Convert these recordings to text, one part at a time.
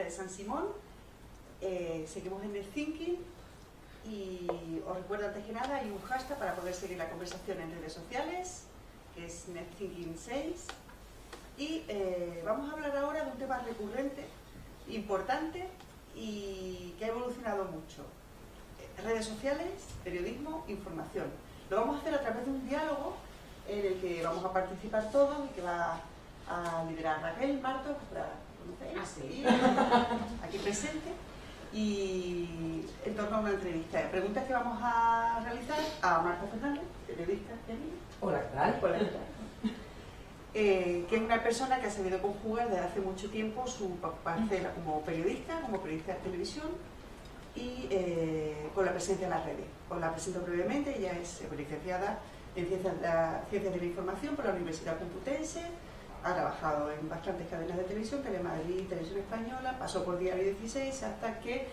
parroquia de San Simón. Seguimos en NetThinking y os recuerdo antes que nada, hay un hashtag para poder seguir la conversación en redes sociales, que es NetThinking6. Y vamos a hablar ahora de un tema recurrente, importante y que ha evolucionado mucho. Redes sociales, periodismo, información. Lo vamos a hacer a través de un diálogo en el que vamos a participar todos y que va a liderar Raquel Marto, que la conocéis, aquí presente, y en torno a una entrevista. Preguntas que vamos a realizar a Marta Fernández, periodista de mí. Hola, ¿qué tal? Hola, ¿qué tal? Que es una persona que ha sabido conjugar desde hace mucho tiempo su parcela como periodista de televisión y con la presencia en las redes. Os la presento brevemente. Ella es licenciada en Ciencias de la Información por la Universidad Complutense, ha trabajado en bastantes cadenas de televisión, Telemadrid, Televisión Española, pasó por Diario 16 hasta que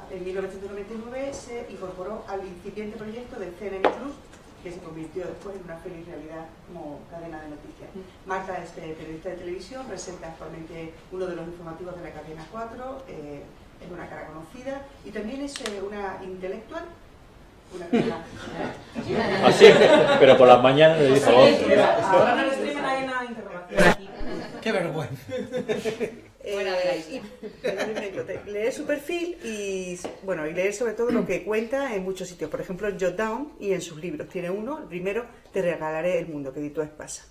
en 1999 se incorporó al incipiente proyecto de CNN Plus, que se convirtió después en una feliz realidad como cadena de noticias. Marta es periodista de televisión, presenta actualmente uno de los informativos de la cadena 4, es una cara conocida y también es una intelectual. Así, pero por las mañanas le dice ahora en el streaming hay una interrogación. ¡Qué vergüenza! Leer su perfil y leer sobre todo lo que cuenta en muchos sitios, por ejemplo en Jotdown y en sus libros. Tiene uno, el primero, Te regalaré el mundo, que editó Espasa.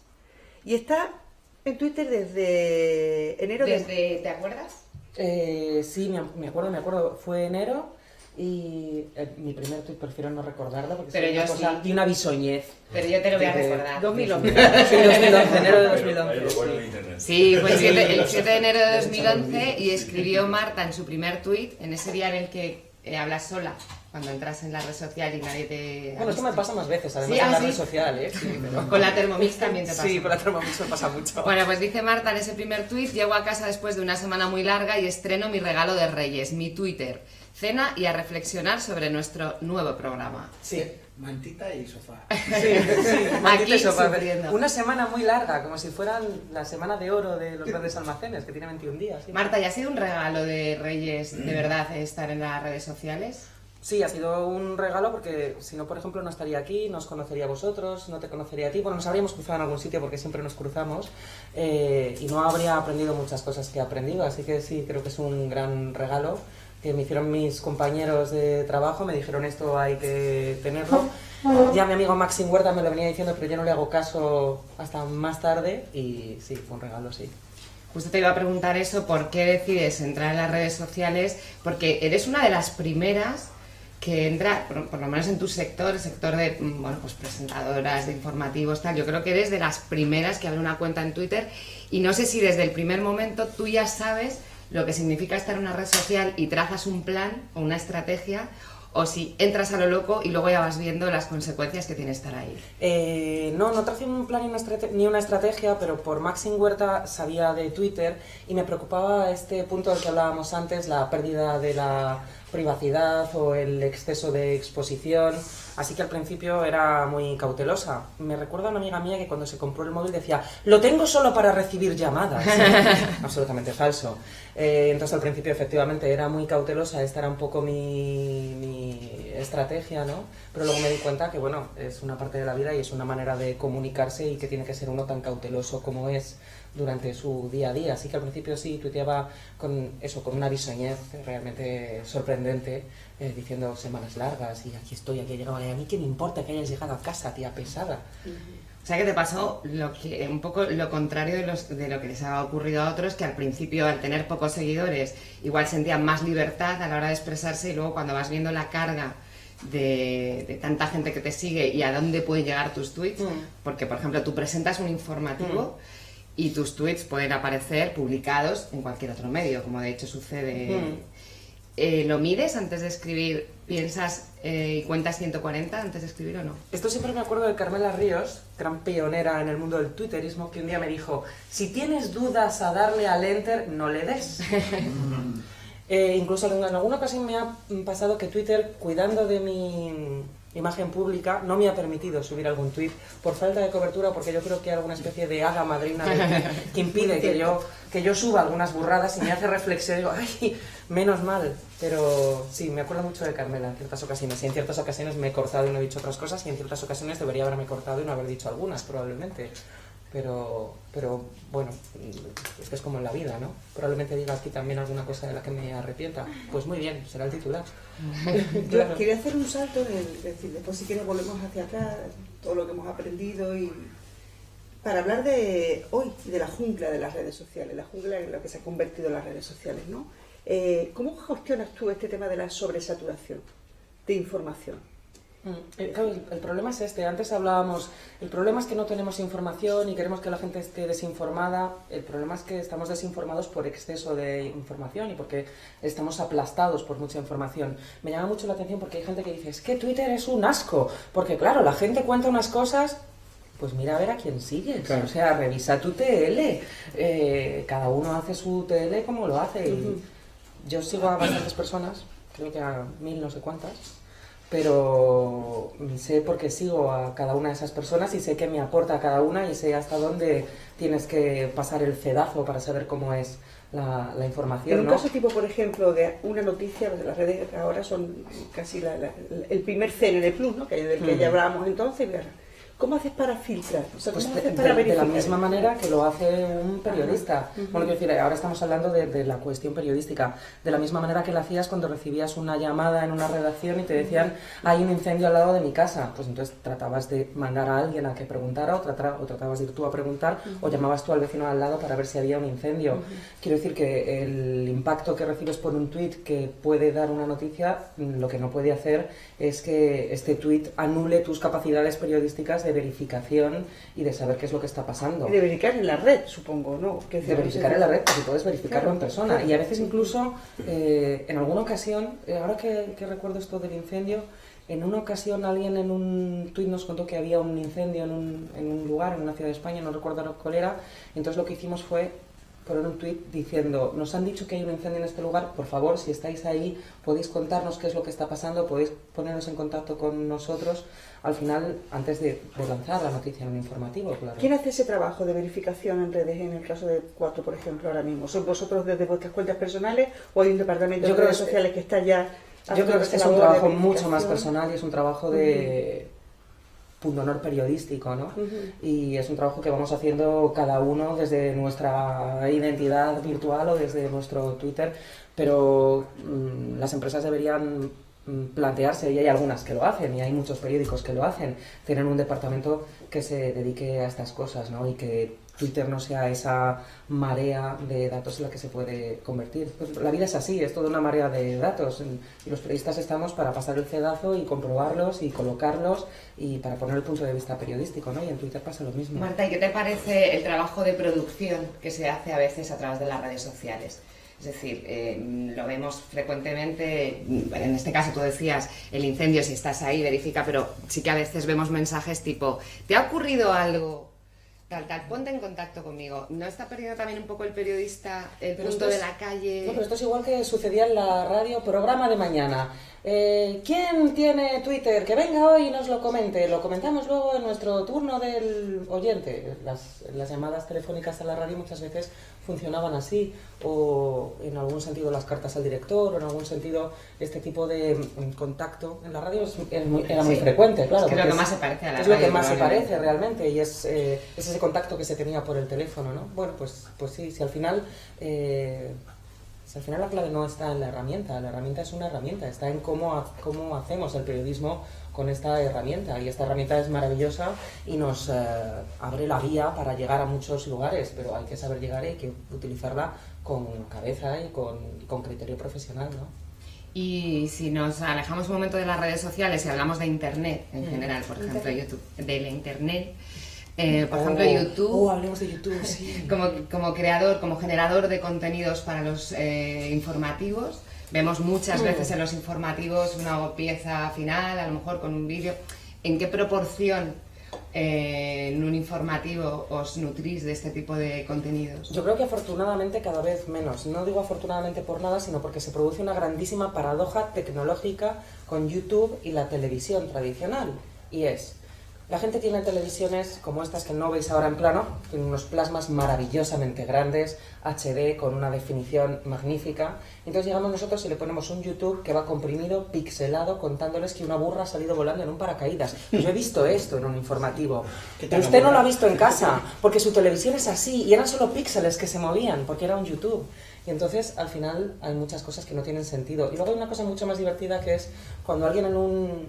Y está en Twitter desde enero. ¿Te acuerdas? Sí, me acuerdo. Fue enero y mi primer tweet prefiero no recordarlo porque pero es una cosa de una bisoñez. Pero yo te lo voy a recordar. 2011. Sí, 2011, enero de 2011. Sí, fue el 7 de enero de 2011 y escribió Marta en su primer tweet, en ese día en el que hablas sola, cuando entras en la red social y nadie te... Bueno, esto me pasa más veces, además ¿Sí? en la ¿Sí? red social, ¿eh? Sí, pero... Con la Thermomix también te pasa. Sí, con la Thermomix me pasa mucho. Bueno, pues dice Marta en ese primer tweet: llego a casa después de una semana muy larga y estreno mi regalo de Reyes, mi Twitter. Cena y a reflexionar sobre nuestro nuevo programa. Sí. Mantita y sofá. Sí, Aquí y sofá. sufriendo. Una semana muy larga, como si fueran la semana de oro de los grandes almacenes, que tiene 21 días. ¿Sí? Marta, ¿y ha sido un regalo de Reyes de verdad estar en las redes sociales? Sí, ha sido un regalo porque si no, por ejemplo, no estaría aquí, no os conocería a vosotros, no te conocería a ti. Bueno, nos habríamos cruzado en algún sitio porque siempre nos cruzamos y no habría aprendido muchas cosas que he aprendido. Así que sí, creo que es un gran regalo que me hicieron mis compañeros de trabajo, me dijeron esto hay que tenerlo. Ya mi amigo Maxim Huerta me lo venía diciendo, pero yo no le hago caso hasta más tarde y sí, fue un regalo, sí. Justo te iba a preguntar eso, ¿por qué decides entrar en las redes sociales? Porque eres una de las primeras que entra, por lo menos en tu sector, el sector de pues presentadoras, de informativos, tal. Yo creo que eres de las primeras que abre una cuenta en Twitter y no sé si desde el primer momento tú ya sabes lo que significa estar en una red social y trazas un plan o una estrategia, o si entras a lo loco y luego ya vas viendo las consecuencias que tiene estar ahí. No tracé un plan ni una estrategia, pero por Maxim Huerta sabía de Twitter y me preocupaba este punto del que hablábamos antes, la pérdida de la privacidad o el exceso de exposición, así que al principio era muy cautelosa. Me recuerda a una amiga mía que cuando se compró el móvil decía: lo tengo solo para recibir llamadas. Absolutamente falso. Entonces al principio efectivamente era muy cautelosa, esta era un poco mi estrategia, ¿no? Pero luego me di cuenta que bueno, es una parte de la vida y es una manera de comunicarse y que tiene que ser uno tan cauteloso como es durante su día a día. Así que al principio sí tuiteaba con una bisoñez realmente sorprendente, diciendo semanas largas y aquí estoy, aquí he llegado, y a mí qué me importa que hayas llegado a casa, tía pesada. O sea que te pasó un poco lo contrario de lo que les ha ocurrido a otros, que al principio, al tener pocos seguidores, igual sentían más libertad a la hora de expresarse, y luego cuando vas viendo la carga de tanta gente que te sigue y a dónde pueden llegar tus tweets, porque por ejemplo tú presentas un informativo y tus tweets pueden aparecer publicados en cualquier otro medio, como de hecho sucede. ¿Lo mides antes de escribir? ¿Piensas y cuentas 140 antes de escribir o no? Esto siempre me acuerdo de Carmela Ríos, gran pionera en el mundo del twitterismo, que un día me dijo: si tienes dudas a darle al enter, no le des. Incluso en alguna ocasión me ha pasado que Twitter, cuidando de mi imagen pública no me ha permitido subir algún tuit por falta de cobertura, porque yo creo que hay alguna especie de hada madrina que impide que yo suba algunas burradas y me hace reflexionar. Digo, ay, menos mal. Pero sí, me acuerdo mucho de Carmela en ciertas ocasiones. Y en ciertas ocasiones me he cortado y no he dicho otras cosas, y en ciertas ocasiones debería haberme cortado y no haber dicho algunas, probablemente. Pero bueno, es que es como en la vida, ¿no? Probablemente diga aquí también alguna cosa de la que me arrepienta. Pues muy bien, será el titular. Yo quería hacer un salto, es decir, después si quieres volvemos hacia atrás, todo lo que hemos aprendido, y para hablar de hoy, de la jungla de las redes sociales, la jungla en la que se han convertido las redes sociales, ¿no? ¿Cómo gestionas tú este tema de la sobresaturación de información? Claro, el problema es este. Antes hablábamos, el problema es que no tenemos información y queremos que la gente esté desinformada. El problema es que estamos desinformados por exceso de información y porque estamos aplastados por mucha información. Me llama mucho la atención porque hay gente que dice, es que Twitter es un asco, porque claro, la gente cuenta unas cosas. Pues mira a ver a quién sigues, claro. O sea, revisa tu TL, cada uno hace su TL como lo hace. Y yo sigo a bastantes personas, creo que a 1000 no sé cuántas, pero sé porque sigo a cada una de esas personas y sé qué me aporta a cada una y sé hasta dónde tienes que pasar el cedazo para saber cómo es la información. En un ¿no? caso tipo, por ejemplo, de una noticia, las redes ahora son casi el primer CNN Plus, ¿no? Del que ya hablábamos entonces. ¿Cómo haces para filtrar? O sea, pues ¿cómo haces para de la verificar? misma manera que lo hace un periodista. Bueno, quiero decir, ahora estamos hablando de la cuestión periodística. De la misma manera que lo hacías cuando recibías una llamada en una redacción y te decían, hay un incendio al lado de mi casa. Pues entonces tratabas de mandar a alguien a que preguntara o tratabas de ir tú a preguntar o llamabas tú al vecino al lado para ver si había un incendio. Quiero decir que el impacto que recibes por un tuit que puede dar una noticia, lo que no puede hacer es que este tuit anule tus capacidades periodísticas de verificación y de saber qué es lo que está pasando. Y de verificar en la red, supongo, ¿no? De verificar en la red, porque puedes verificarlo en persona. Claro. Y a veces incluso, en alguna ocasión, ahora que recuerdo esto del incendio, en una ocasión alguien en un tuit nos contó que había un incendio en un lugar, en una ciudad de España, no recuerdo cuál era. Entonces lo que hicimos fue poner un tuit diciendo, nos han dicho que hay un incendio en este lugar, por favor, si estáis ahí, podéis contarnos qué es lo que está pasando, podéis poneros en contacto con nosotros, al final, antes de lanzar la noticia en un informativo, claro. ¿Quién hace ese trabajo de verificación en redes, en el caso de Cuatro, por ejemplo, ahora mismo? ¿Son vosotros desde vuestras cuentas personales o hay un departamento de redes sociales que está ya... Yo creo que este es un trabajo mucho más personal y es un trabajo de pundonor periodístico, ¿no? Y es un trabajo que vamos haciendo cada uno desde nuestra identidad virtual o desde nuestro Twitter, pero las empresas deberían plantearse, y hay algunas que lo hacen y hay muchos periódicos que lo hacen, tener un departamento que se dedique a estas cosas, ¿no? Y que Twitter no sea esa marea de datos en la que se puede convertir. Pues la vida es así, es toda una marea de datos y los periodistas estamos para pasar el cedazo y comprobarlos y colocarlos y para poner el punto de vista periodístico, ¿no? Y en Twitter pasa lo mismo. Marta, ¿y qué te parece el trabajo de producción que se hace a veces a través de las redes sociales? Es decir, lo vemos frecuentemente, en este caso tú decías, el incendio, si estás ahí, verifica, pero sí que a veces vemos mensajes tipo, ¿te ha ocurrido algo? Tal, ponte en contacto conmigo. ¿No está perdiendo también un poco el periodista el punto de la calle? No, pero esto es igual que sucedía en la radio, programa de mañana. ¿Quién tiene Twitter? Que venga hoy y nos lo comente. Lo comentamos luego en nuestro turno del oyente. Las llamadas telefónicas a la radio muchas veces funcionaban así, o en algún sentido las cartas al director, o en algún sentido este tipo de contacto en la radio era muy frecuente, claro. Es que lo que más se parece a la radio. Es lo que más se parece realmente, y es ese contacto que se tenía por el teléfono, ¿no? Bueno, pues sí, si al final la clave no está en la herramienta es una herramienta, está en cómo hacemos el periodismo con esta herramienta, y esta herramienta es maravillosa y nos abre la vía para llegar a muchos lugares, pero hay que saber llegar y hay que utilizarla con cabeza y con criterio profesional, ¿no? Y si nos alejamos un momento de las redes sociales y hablamos de Internet en general, por ejemplo, YouTube, de la Internet, por ejemplo, YouTube, hablemos de YouTube, sí. como creador, como generador de contenidos para los informativos, vemos muchas veces en los informativos una pieza final, a lo mejor con un vídeo. ¿En qué proporción en un informativo os nutrís de este tipo de contenidos? Yo creo que afortunadamente cada vez menos. No digo afortunadamente por nada, sino porque se produce una grandísima paradoja tecnológica con YouTube y la televisión tradicional. Y es, la gente tiene televisiones como estas que no veis ahora en plano, tienen unos plasmas maravillosamente grandes, HD, con una definición magnífica. Entonces llegamos nosotros y le ponemos un YouTube que va comprimido, pixelado, contándoles que una burra ha salido volando en un paracaídas. Yo he visto esto en un informativo. Pero usted no lo ha visto en casa, porque su televisión es así, y eran solo píxeles que se movían, porque era un YouTube. Y entonces, al final, hay muchas cosas que no tienen sentido. Y luego hay una cosa mucho más divertida, que es cuando alguien en un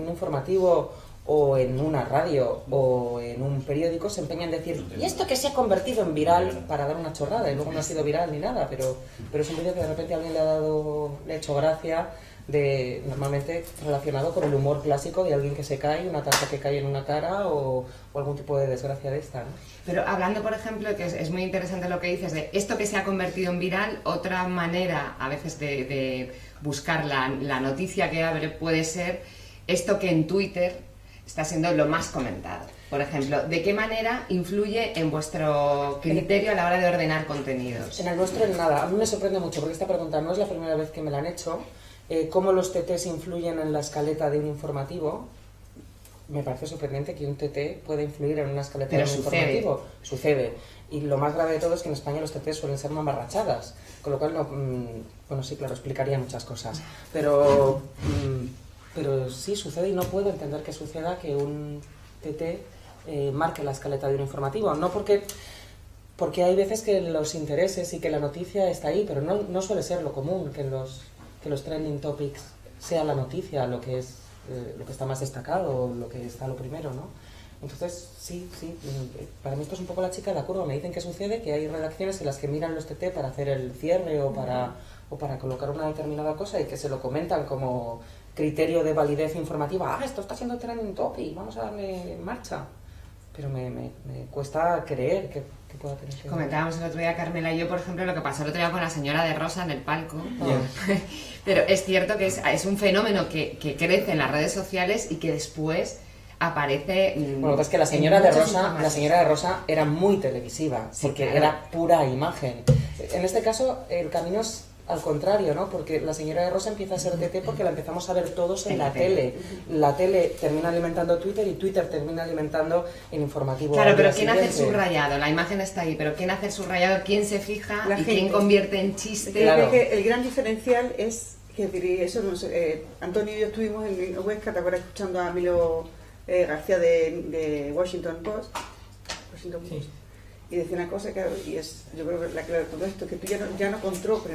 informativo o en una radio o en un periódico se empeña en decir, ¿y esto que se ha convertido en viral para dar una chorrada? Y luego no ha sido viral ni nada, pero es un vídeo que de repente alguien le ha hecho gracia, normalmente relacionado con el humor clásico de alguien que se cae, una taza que cae en una cara o algún tipo de desgracia de esta, ¿no? Pero hablando, por ejemplo, que es muy interesante lo que dices de esto que se ha convertido en viral, otra manera a veces de buscar la noticia que abre puede ser esto que en Twitter está siendo lo más comentado. Por ejemplo, ¿de qué manera influye en vuestro criterio a la hora de ordenar contenidos? En el nuestro en nada. A mí me sorprende mucho porque esta pregunta no es la primera vez que me la han hecho. ¿Cómo los TTs influyen en la escaleta de un informativo? Me parece sorprendente que un TT pueda influir en una escaleta de un informativo. Sucede. Y lo más grave de todo es que en España los TTs suelen ser mamarrachadas. Con lo cual, bueno, sí, claro, explicaría muchas cosas. Pero sí sucede y no puedo entender que suceda que un TT marque la escaleta de un informativo. No porque hay veces que los intereses y que la noticia está ahí, pero no suele ser lo común que los trending topics sea la noticia lo que está más destacado, lo que está lo primero, ¿no? Entonces, sí, para mí esto es un poco la chica de la curva. Me dicen que sucede, que hay redacciones en las que miran los TT para hacer el cierre o para colocar una determinada cosa y que se lo comentan como criterio de validez informativa. Esto está siendo trending topic, vamos a darle marcha. Pero me cuesta creer que pueda tener que... Comentábamos el otro día, Carmela y yo, por ejemplo, lo que pasó el otro día con la señora de Rosa en el palco. Pero es cierto que es un fenómeno que crece en las redes sociales y que después aparece... Bueno, es que la señora de Rosa era muy televisiva, sí, porque claro, era pura imagen. En este caso, el camino es al contrario, ¿no? Porque la señora de Rosa empieza a ser TT porque la empezamos a ver todos en la tele. La tele termina alimentando Twitter y Twitter termina alimentando el informativo. Claro, pero ¿quién hace el subrayado? La imagen está ahí, pero ¿quién hace el subrayado? ¿Quién se fija? ¿Y quién convierte en chiste? Claro. Que el gran diferencial es que eso no sé, Antonio y yo estuvimos en Huesca, ¿te acuerdas? Escuchando a Milo García de Washington Post. Sí. Y decía una cosa, claro, y es, yo creo que la clave de todo esto, que tú ya no controlas,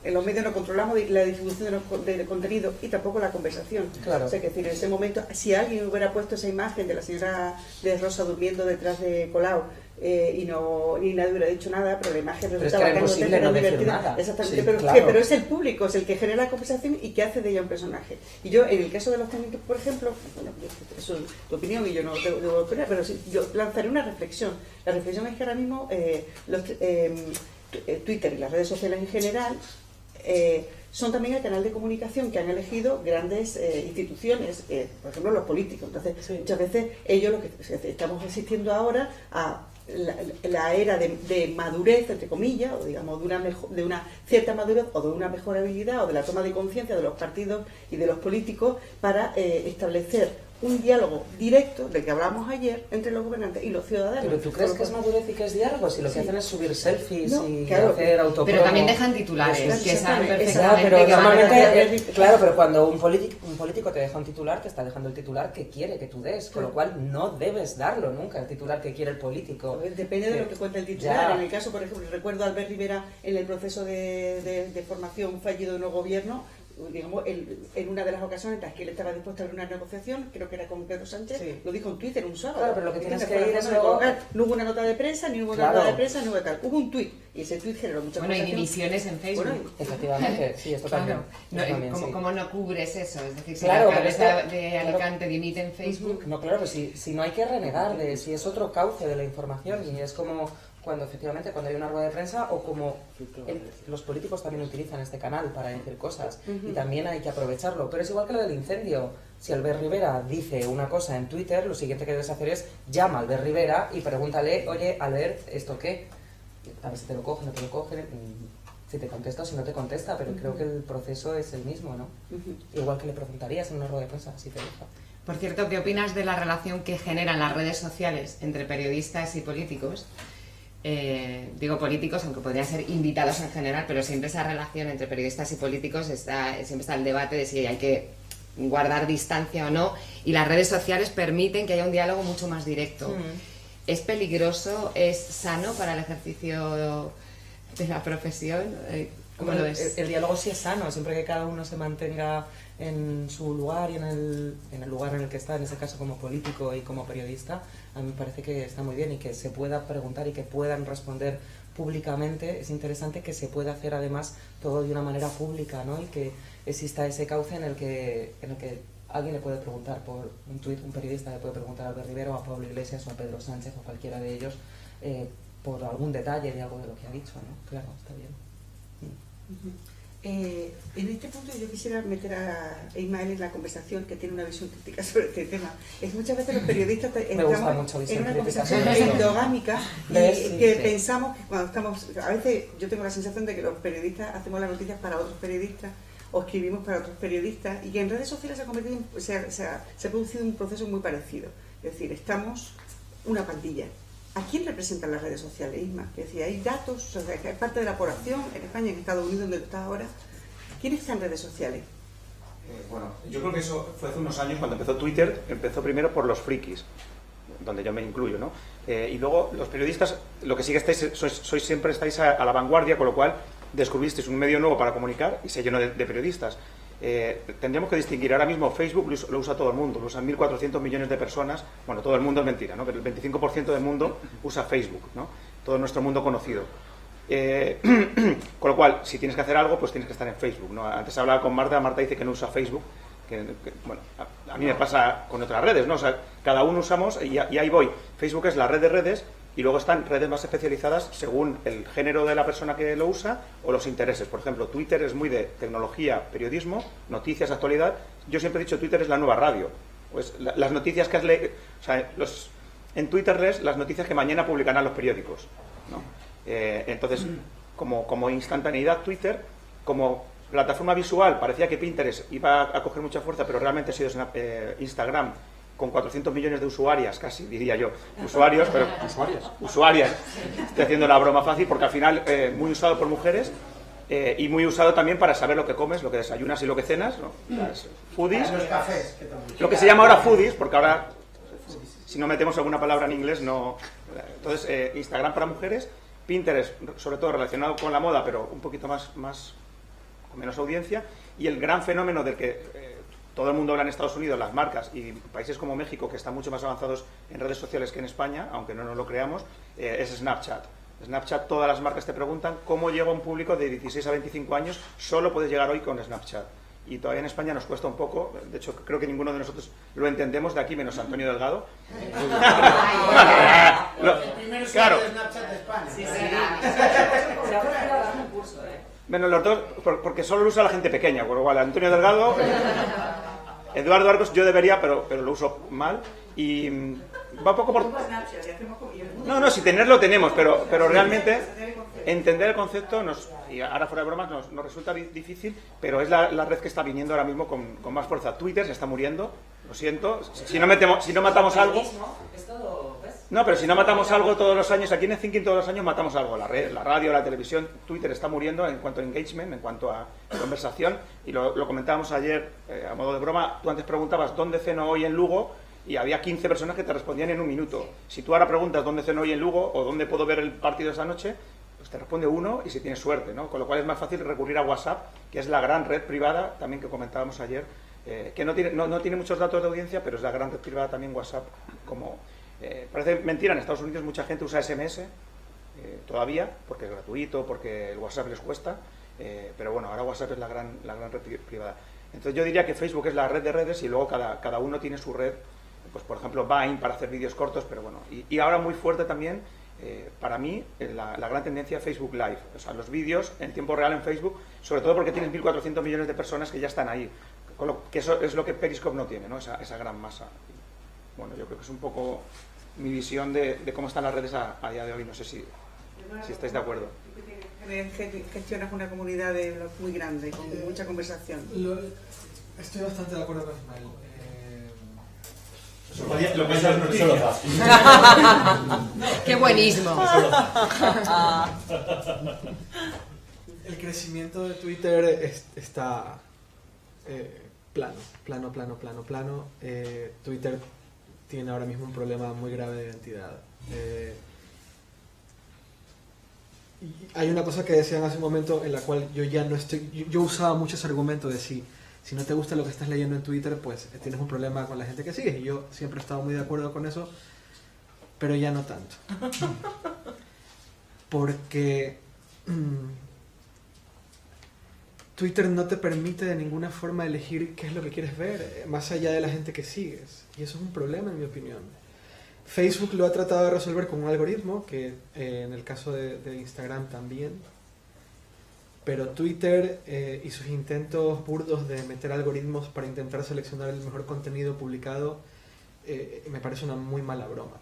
en los medios no controlamos la distribución de contenido y tampoco la conversación. Claro. O sea, que decir, en ese momento, si alguien hubiera puesto esa imagen de la señora de Rosa durmiendo detrás de Colau, y nadie hubiera dicho nada, pero la imagen resultaba tan imposible no decir divertida. Nada. Exactamente, Sí, pero, claro. pero es el público, es el que genera la conversación y que hace de ella un personaje. Y yo, en el caso de los técnicos, por ejemplo, bueno, eso es tu opinión y yo no debo opinar, pero sí, yo lanzaré una reflexión. La reflexión es que ahora mismo Twitter y las redes sociales en general son también el canal de comunicación que han elegido grandes instituciones, por ejemplo los políticos. Entonces, sí, muchas veces ellos lo que estamos asistiendo ahora a la era de madurez, entre comillas, o digamos de una cierta madurez o de una mejorabilidad o de la toma de conciencia de los partidos y de los políticos para establecer un diálogo directo del que hablamos ayer entre los gobernantes y los ciudadanos. ¿Pero tú crees que es madurez y que es diálogo? Si lo que hacen es subir selfies y claro, hacer autopromo. Pero también dejan titulares, que saben perfectamente. Pero normalmente, claro, pero cuando un político te deja un titular, te está dejando el titular que quiere que tú des, con lo cual no debes darlo nunca, el titular que quiere el político. Depende de lo que cuenta el titular. En el caso, por ejemplo, recuerdo a Albert Rivera en el proceso de formación fallido de nuevo gobierno, digamos, en una de las ocasiones en las que él estaba dispuesto a abrir una negociación, creo que era con Pedro Sánchez, sí, lo dijo en Twitter un sábado. Claro, pero lo que tienes que ir es luego... No hubo una nota de prensa, ni hubo una nota de prensa, ni hubo tal. Hubo un tuit, y ese tuit generó mucha conversación. Bueno, y emisiones en Facebook. Bueno, efectivamente, sí, esto también. Claro. ¿Cómo no cubres eso? Es decir, si claro, la cabeza de Alicante dimite en Facebook... No, claro, pero si no hay que renegar de si es otro cauce de la información, y es como cuando efectivamente cuando hay una rueda de prensa o como los políticos también utilizan este canal para decir cosas y también hay que aprovecharlo, pero es igual que lo del incendio. Si Albert Rivera dice una cosa en Twitter, lo siguiente que debes hacer es llama a Albert Rivera y pregúntale, oye Albert, ¿esto qué? A ver si te lo cogen, no te lo cogen, si te contesta o si no te contesta, pero creo que el proceso es el mismo, ¿no? Igual que le preguntarías en una rueda de prensa si te deja. Por cierto, ¿qué opinas de la relación que generan las redes sociales entre periodistas y políticos? Digo políticos, aunque podrían ser invitados en general, pero siempre esa relación entre periodistas y políticos siempre está el debate de si hay que guardar distancia o no, y las redes sociales permiten que haya un diálogo mucho más directo. ¿Es peligroso? ¿Es sano para el ejercicio de la profesión? ¿Cómo lo ves? El diálogo sí es sano, siempre que cada uno se mantenga en su lugar y en el lugar en el que está, en ese caso como político y como periodista, a mí me parece que está muy bien y que se pueda preguntar y que puedan responder públicamente. Es interesante que se pueda hacer además todo de una manera pública, ¿no? Y que exista ese cauce en el que alguien le puede preguntar por un tuit, un periodista le puede preguntar a Albert Rivera o a Pablo Iglesias o a Pedro Sánchez o cualquiera de ellos por algún detalle de algo de lo que ha dicho, ¿no? Claro, está bien. En este punto yo quisiera meter a Ismael en la conversación, que tiene una visión crítica sobre este tema. Es muchas veces los periodistas entramos en una conversación endogámica y que pensamos que cuando estamos, a veces yo tengo la sensación de que los periodistas hacemos las noticias para otros periodistas o escribimos para otros periodistas, y que en redes sociales se ha producido un proceso muy parecido. Es decir, estamos una pandilla. ¿A quién representan las redes sociales, Isma? Es decir, hay datos, o sea, que hay parte de la población en España, en Estados Unidos, donde está ahora. ¿Quién está en redes sociales? Bueno, yo creo que eso fue hace unos años cuando empezó Twitter. Empezó primero por los frikis, donde yo me incluyo, ¿no? Y luego los periodistas, lo que sí que estáis, siempre estáis a la vanguardia, con lo cual descubristeis un medio nuevo para comunicar y se llenó de periodistas. Tendríamos que distinguir. Ahora mismo Facebook lo usa todo el mundo, lo usan 1.400 millones de personas. Bueno, todo el mundo es mentira, ¿no? Pero el 25% del mundo usa Facebook, ¿no? Todo nuestro mundo conocido. Con lo cual, si tienes que hacer algo, pues tienes que estar en Facebook, ¿no? Antes hablaba con Marta dice que no usa Facebook, bueno, a mí me pasa con otras redes, ¿no? O sea, cada uno usamos, y ahí voy. Facebook es la red de redes, y luego están redes más especializadas según el género de la persona que lo usa o los intereses. Por ejemplo, Twitter es muy de tecnología, periodismo, noticias, actualidad. Yo siempre he dicho, Twitter es la nueva radio. Pues las noticias que has leído, o sea, en Twitter lees las noticias que mañana publicarán los periódicos, ¿no? Entonces, como instantaneidad, Twitter, como plataforma visual, parecía que Pinterest iba a coger mucha fuerza, pero realmente ha sido Instagram, con 400 millones de usuarias, casi diría yo, usuarios, pero usuarias. Estoy haciendo la broma fácil porque al final muy usado por mujeres y muy usado también para saber lo que comes, lo que desayunas y lo que cenas, ¿no? Las foodies, Los cafés, lo que se llama ahora foodies, porque ahora si no metemos alguna palabra en inglés no. Entonces Instagram para mujeres, Pinterest sobre todo relacionado con la moda, pero un poquito más con menos audiencia, y el gran fenómeno del que todo el mundo habla en Estados Unidos, las marcas y países como México, que están mucho más avanzados en redes sociales que en España, aunque no nos lo creamos, es Snapchat. Snapchat, todas las marcas te preguntan cómo llega un público de 16 a 25 años, solo puedes llegar hoy con Snapchat. Y todavía en España nos cuesta un poco, de hecho creo que ninguno de nosotros lo entendemos, de aquí menos Antonio Delgado. Claro. Snapchat de España. Sí. Bueno, los dos, porque solo lo usa la gente pequeña, por lo cual Antonio Delgado, Eduardo Arcos, yo debería, pero lo uso mal, y va poco por... No, si tenerlo tenemos, pero realmente entender el concepto, y ahora fuera de bromas, nos resulta difícil, pero es la red que está viniendo ahora mismo con más fuerza. Twitter se está muriendo, lo siento, si no matamos algo... No, pero si no matamos algo todos los años, aquí en el Thinking todos los años matamos algo, la radio, la televisión. Twitter está muriendo en cuanto a engagement, en cuanto a conversación, y lo comentábamos ayer a modo de broma. Tú antes preguntabas ¿dónde ceno hoy en Lugo? Y había 15 personas que te respondían en un minuto. Si tú ahora preguntas ¿dónde ceno hoy en Lugo? O ¿dónde puedo ver el partido esa noche? Pues te responde uno y si tienes suerte, ¿no? Con lo cual es más fácil recurrir a WhatsApp, que es la gran red privada, también que comentábamos ayer, que no tiene muchos datos de audiencia, pero es la gran red privada también WhatsApp. Parece mentira, en Estados Unidos mucha gente usa SMS todavía, porque es gratuito, porque el WhatsApp les cuesta, pero bueno, ahora WhatsApp es la gran red privada. Entonces yo diría que Facebook es la red de redes y luego cada uno tiene su red, pues por ejemplo Vine para hacer vídeos cortos, pero bueno, y ahora muy fuerte también para mí, la gran tendencia es Facebook Live, o sea, los vídeos en tiempo real en Facebook, sobre todo porque tienes 1.400 millones de personas que ya están ahí, que eso es lo que Periscope no tiene, ¿no? Esa gran masa. Bueno, yo creo que es un poco mi visión de cómo están las redes a día de hoy, no sé si estáis de acuerdo. Gestionas una comunidad muy grande, con mucha conversación. Estoy bastante de acuerdo con Ismael. Lo que solo fácil. ¡Qué buenismo! El crecimiento de Twitter está plano. Twitter tiene ahora mismo un problema muy grave de identidad. Y hay una cosa que decían hace un momento en la cual yo ya no estoy... Yo usaba mucho ese argumento de si no te gusta lo que estás leyendo en Twitter, pues tienes un problema con la gente que sigues. Y yo siempre he estado muy de acuerdo con eso, pero ya no tanto. Porque Twitter no te permite de ninguna forma elegir qué es lo que quieres ver, más allá de la gente que sigues. Y eso es un problema, en mi opinión. Facebook lo ha tratado de resolver con un algoritmo, que en el caso de Instagram también. Pero Twitter y sus intentos burdos de meter algoritmos para intentar seleccionar el mejor contenido publicado me parece una muy mala broma.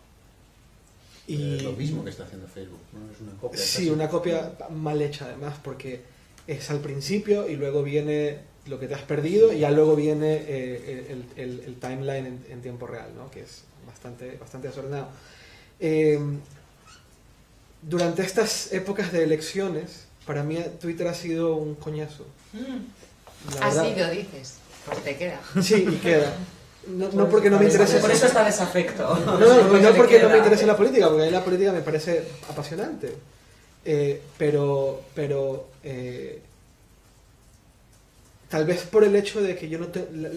Y es lo mismo que está haciendo Facebook, ¿no? Es una copia. Sí, una copia mal hecha además, porque es al principio y luego viene lo que te has perdido y ya luego viene el timeline en tiempo real, ¿no? Que es bastante desordenado. Durante estas épocas de elecciones, para mí Twitter ha sido un coñazo. Ha sido, dices. Pues te queda. Sí, y queda. No porque no me interese... Por eso está desafecto. No porque no me interese la política, porque a mí la política me parece apasionante. Pero tal vez por el hecho de que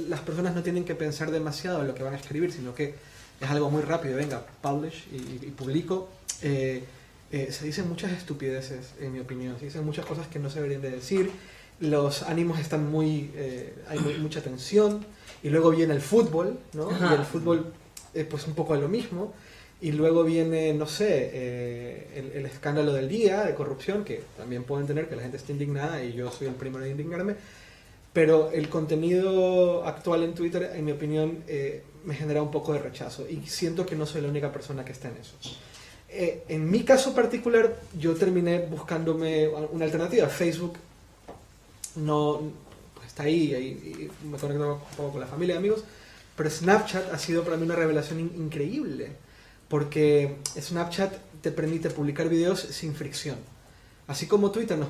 las personas no tienen que pensar demasiado en lo que van a escribir, sino que es algo muy rápido, venga, publish y publico. Se dicen muchas estupideces, en mi opinión, se dicen muchas cosas que no se deberían de decir, los ánimos están hay mucha tensión, y luego viene el fútbol, ¿no? Y el fútbol pues un poco de lo mismo, y luego viene, no sé, el escándalo del día de corrupción, que también pueden tener, que la gente esté indignada, y yo soy el primero de indignarme, pero el contenido actual en Twitter, en mi opinión, me genera un poco de rechazo, y siento que no soy la única persona que está en eso. En mi caso particular, yo terminé buscándome una alternativa. Facebook no pues está ahí y me conecto un poco con la familia y amigos, pero Snapchat ha sido para mí una revelación increíble, porque Snapchat te permite publicar videos sin fricción. Así como Twitter nos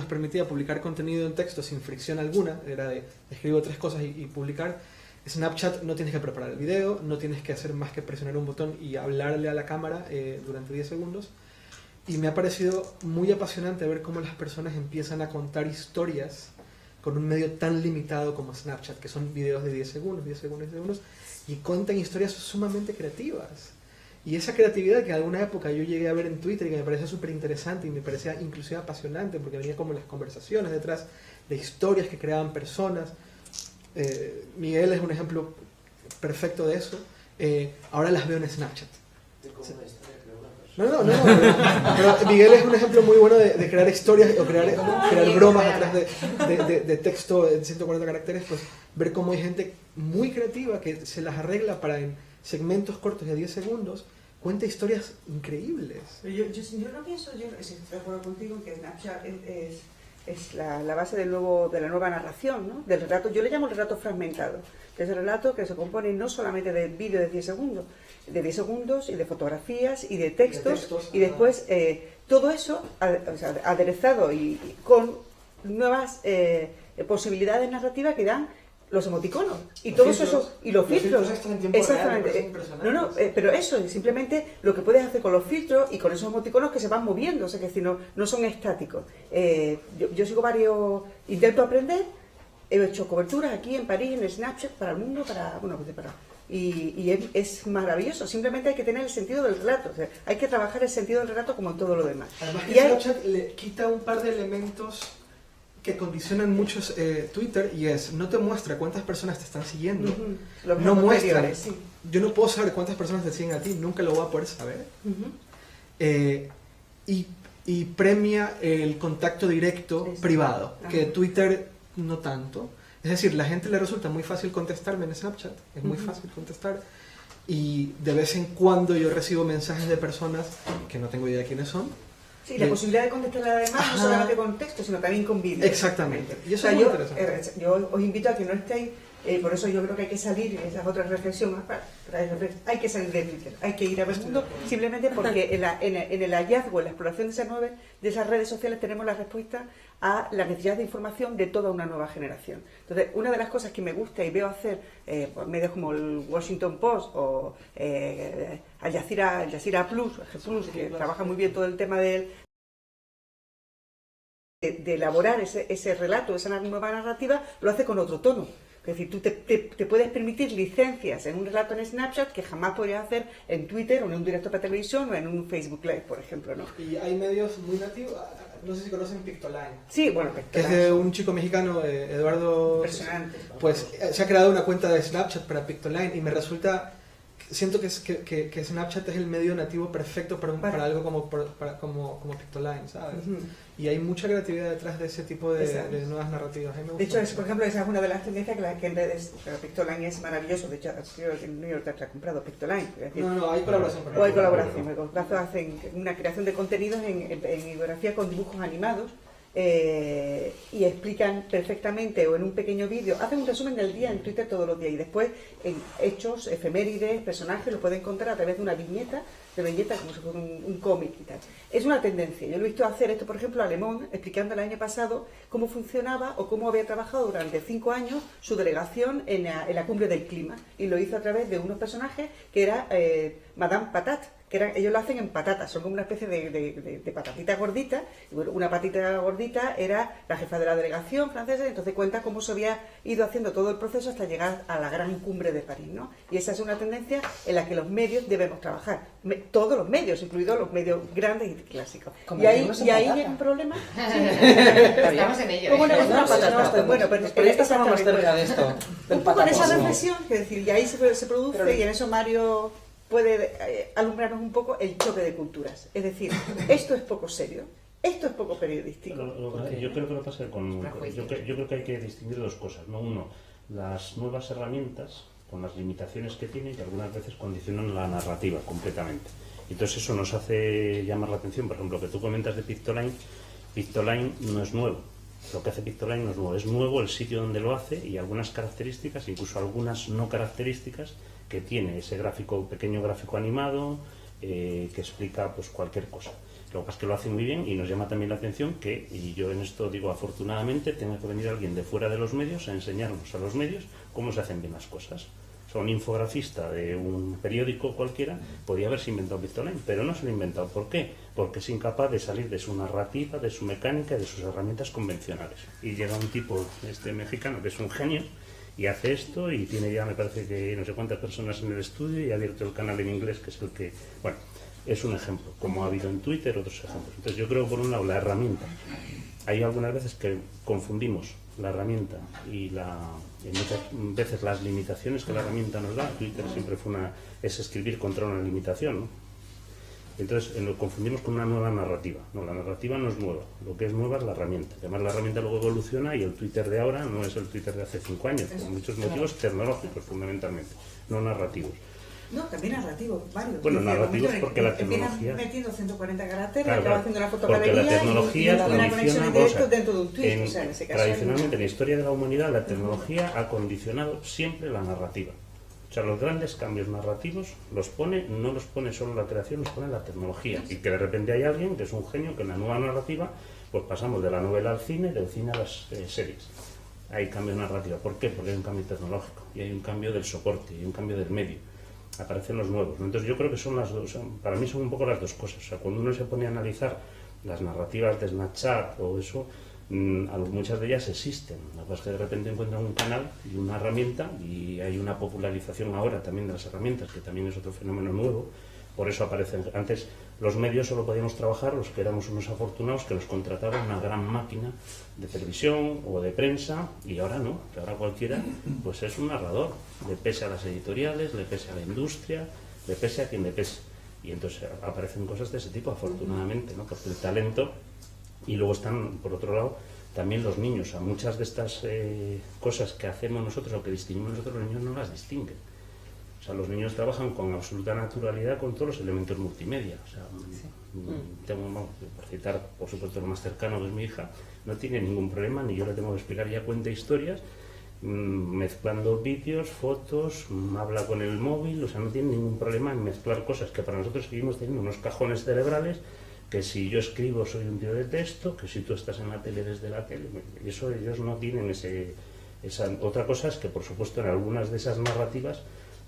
permitía publicar contenido en texto sin fricción alguna, era de escribo 3 cosas y publicar. Snapchat no tienes que preparar el video, no tienes que hacer más que presionar un botón y hablarle a la cámara durante 10 segundos. Y me ha parecido muy apasionante ver cómo las personas empiezan a contar historias con un medio tan limitado como Snapchat, que son videos de 10 segundos, y cuentan historias sumamente creativas. Y esa creatividad que en alguna época yo llegué a ver en Twitter y que me parecía súper interesante y me parecía inclusive apasionante, porque venía como las conversaciones detrás de historias que creaban personas. Miguel es un ejemplo perfecto de eso. Ahora las veo en Snapchat. No, pero Miguel es un ejemplo muy bueno de crear historias o crear bromas atrás de texto de 140 caracteres, pues ver cómo hay gente muy creativa que se las arregla para en segmentos cortos de 10 segundos cuenta historias increíbles. Yo no pienso, yo estoy de acuerdo contigo en que Snapchat es la base de la nueva narración, ¿no? Del relato. Yo le llamo el relato fragmentado, que es el relato que se compone no solamente de vídeo de 10 segundos y de fotografías y de textos y después todo eso aderezado y con nuevas posibilidades narrativas que dan los emoticonos y todo eso y los filtros. Exactamente. Pero eso es simplemente lo que puedes hacer con los filtros y con esos emoticonos que se van moviendo, o sea que si no son estáticos. Yo sigo intento aprender, he hecho coberturas aquí en París, en Snapchat, para el mundo, y es maravilloso. Simplemente hay que tener el sentido del relato, o sea, hay que trabajar el sentido del relato como en todo lo demás. Además que Snapchat le quita un par de elementos que condicionan muchos Twitter, y no te muestra cuántas personas te están siguiendo. No muestra. Sí. Yo no puedo saber cuántas personas te siguen a ti, nunca lo voy a poder saber. y premia el contacto directo privado, que Twitter no tanto. Es decir, la gente le resulta muy fácil contestarme en Snapchat, es muy fácil contestar, y de vez en cuando yo recibo mensajes de personas que no tengo idea de quiénes son. Sí, la posibilidad de contestar además no solamente con texto, sino también con vídeo. Exactamente. Y eso es muy interesante. Yo os invito a que no estéis, por eso yo creo que hay que salir, esa es otra reflexión, hay que salir de Twitter, hay que ir a ver el mundo, simplemente porque en el hallazgo, en la exploración de esas redes sociales tenemos la respuesta a la necesidad de información de toda una nueva generación. Entonces, una de las cosas que me gusta y veo hacer por medios como el Washington Post o Al Jazeera Plus, que trabaja muy bien todo el tema de elaborar ese relato, esa nueva narrativa, lo hace con otro tono. Es decir, tú te puedes permitir licencias en un relato en Snapchat que jamás podrías hacer en Twitter o en un directo para televisión o en un Facebook Live, por ejemplo, ¿no? Y hay medios muy nativos, no sé si conocen Pictoline. Sí, bueno, Pictoline. Que es de un chico mexicano, Eduardo. Impresionante. Pues se ha creado una cuenta de Snapchat para Pictoline y me resulta... Siento que Snapchat es el medio nativo perfecto para algo como Pictoline, ¿sabes? Y hay mucha creatividad detrás de ese tipo de nuevas narrativas. De hecho, por ejemplo, esa es una de las tendencias que en redes, Pictoline es maravilloso. De hecho, creo que el New York Times ha comprado Pictoline. No, hay colaboración. O hay colaboración. Hacen una creación de contenidos en infografía con dibujos animados. Y explican perfectamente o en un pequeño vídeo, hacen un resumen del día en Twitter todos los días y después en hechos, efemérides, personajes lo pueden encontrar a través de una viñeta como si fuera un cómic y tal. Es una tendencia. Yo lo he visto hacer esto, por ejemplo, a Le Monde, explicando el año pasado cómo funcionaba o cómo había trabajado durante 5 años su delegación en la cumbre del clima, y lo hizo a través de unos personajes que era Madame Patat, ellos lo hacen en patatas, son como una especie de patatita gordita, y bueno, una patita gordita era la jefa de la delegación francesa, y entonces cuenta cómo se había ido haciendo todo el proceso hasta llegar a la gran cumbre de París, ¿no? Y esa es una tendencia en la que los medios debemos trabajar, todos los medios, incluidos los medios grandes y clásicos. Y ahí llega un problema. Estamos en ello. ¿Cómo negociar patatas? Bueno, pero esta estamos más cerca de esto. Un poco en esa reflexión, es decir, y ahí se produce, y en eso Mario puede alumbrarnos un poco el choque de culturas. Es decir, esto es poco serio, esto es poco periodístico. Yo creo que lo pasa yo creo que hay que distinguir dos cosas, ¿no? Uno, las nuevas herramientas con las limitaciones que tienen, que algunas veces condicionan la narrativa completamente. Entonces eso nos hace llamar la atención. Por ejemplo, que tú comentas de Pictoline no es nuevo. Lo que hace Pictoline no es nuevo. Es nuevo el sitio donde lo hace y algunas características, incluso algunas no características, que tiene ese pequeño gráfico animado que explica pues cualquier cosa. Lo que pasa es que lo hace muy bien y nos llama también la atención que, y yo en esto digo afortunadamente, tenga que venir alguien de fuera de los medios a enseñarnos a los medios cómo se hacen bien las cosas. O sea, un infografista de un periódico cualquiera podía haberse inventado Pictoline, pero no se lo ha inventado. ¿Por qué? Porque es incapaz de salir de su narrativa, de su mecánica, de sus herramientas convencionales. Y llega un tipo mexicano que es un genio y hace esto y tiene ya, me parece que no sé cuántas personas en el estudio y ha abierto el canal en inglés, que es el que, bueno, es un ejemplo, como ha habido en Twitter otros ejemplos. Entonces yo creo, por un lado, la herramienta. Hay algunas veces que confundimos la herramienta y muchas veces las limitaciones que la herramienta nos da. Twitter siempre es escribir contra una limitación, ¿no? Entonces lo confundimos con una nueva narrativa. No, la narrativa no es nueva, lo que es nueva es la herramienta. Además la herramienta luego evoluciona y el Twitter de ahora no es el Twitter de hace 5 años, por muchos motivos tecnológicos fundamentalmente, no narrativos. No, también narrativos, varios. Bueno, narrativos porque la tecnología... Empiezan metiendo 140 caracteres, claro, acaba haciendo una porque fotogalería la tecnología y una conexión en directo dentro de un tweet. O sea, en ese caso tradicionalmente en la historia de la humanidad la tecnología ha condicionado siempre la narrativa. O sea, los grandes cambios narrativos no los pone solo la creación, los pone la tecnología. Y que de repente hay alguien que es un genio que en la nueva narrativa pues pasamos de la novela al cine, del cine a las series. Hay cambios narrativos. ¿Por qué? Porque hay un cambio tecnológico y hay un cambio del soporte, y hay un cambio del medio. Aparecen los nuevos, ¿no? Entonces yo creo que son las dos, para mí son un poco las dos cosas. O sea, cuando uno se pone a analizar las narrativas de Snapchat o eso, muchas de ellas existen. La cosa es que de repente encuentran un canal y una herramienta y hay una popularización ahora también de las herramientas, que también es otro fenómeno nuevo. Por eso aparecen. Antes los medios solo podíamos trabajar los que éramos unos afortunados que los contrataba una gran máquina de televisión o de prensa, y ahora no, que ahora cualquiera pues es un narrador, le pese a las editoriales, le pese a la industria, le pese a quien le pese. Y entonces aparecen cosas de ese tipo, afortunadamente, ¿no? Porque el talento, y luego están, por otro lado, también los niños. O sea, muchas de estas cosas que hacemos nosotros o que distinguimos nosotros, los niños no las distinguen. O sea, los niños trabajan con absoluta naturalidad con todos los elementos multimedia. O sea, tengo, por citar, por supuesto, lo más cercano, que es mi hija, no tiene ningún problema, ni yo le tengo que explicar, ya cuenta historias, mezclando vídeos, fotos, habla con el móvil, o sea, no tiene ningún problema en mezclar cosas que para nosotros seguimos teniendo unos cajones cerebrales, que si yo escribo soy un tío de texto, que si tú estás en la tele desde la tele, eso ellos no tienen esa. Otra cosa es que, por supuesto, en algunas de esas narrativas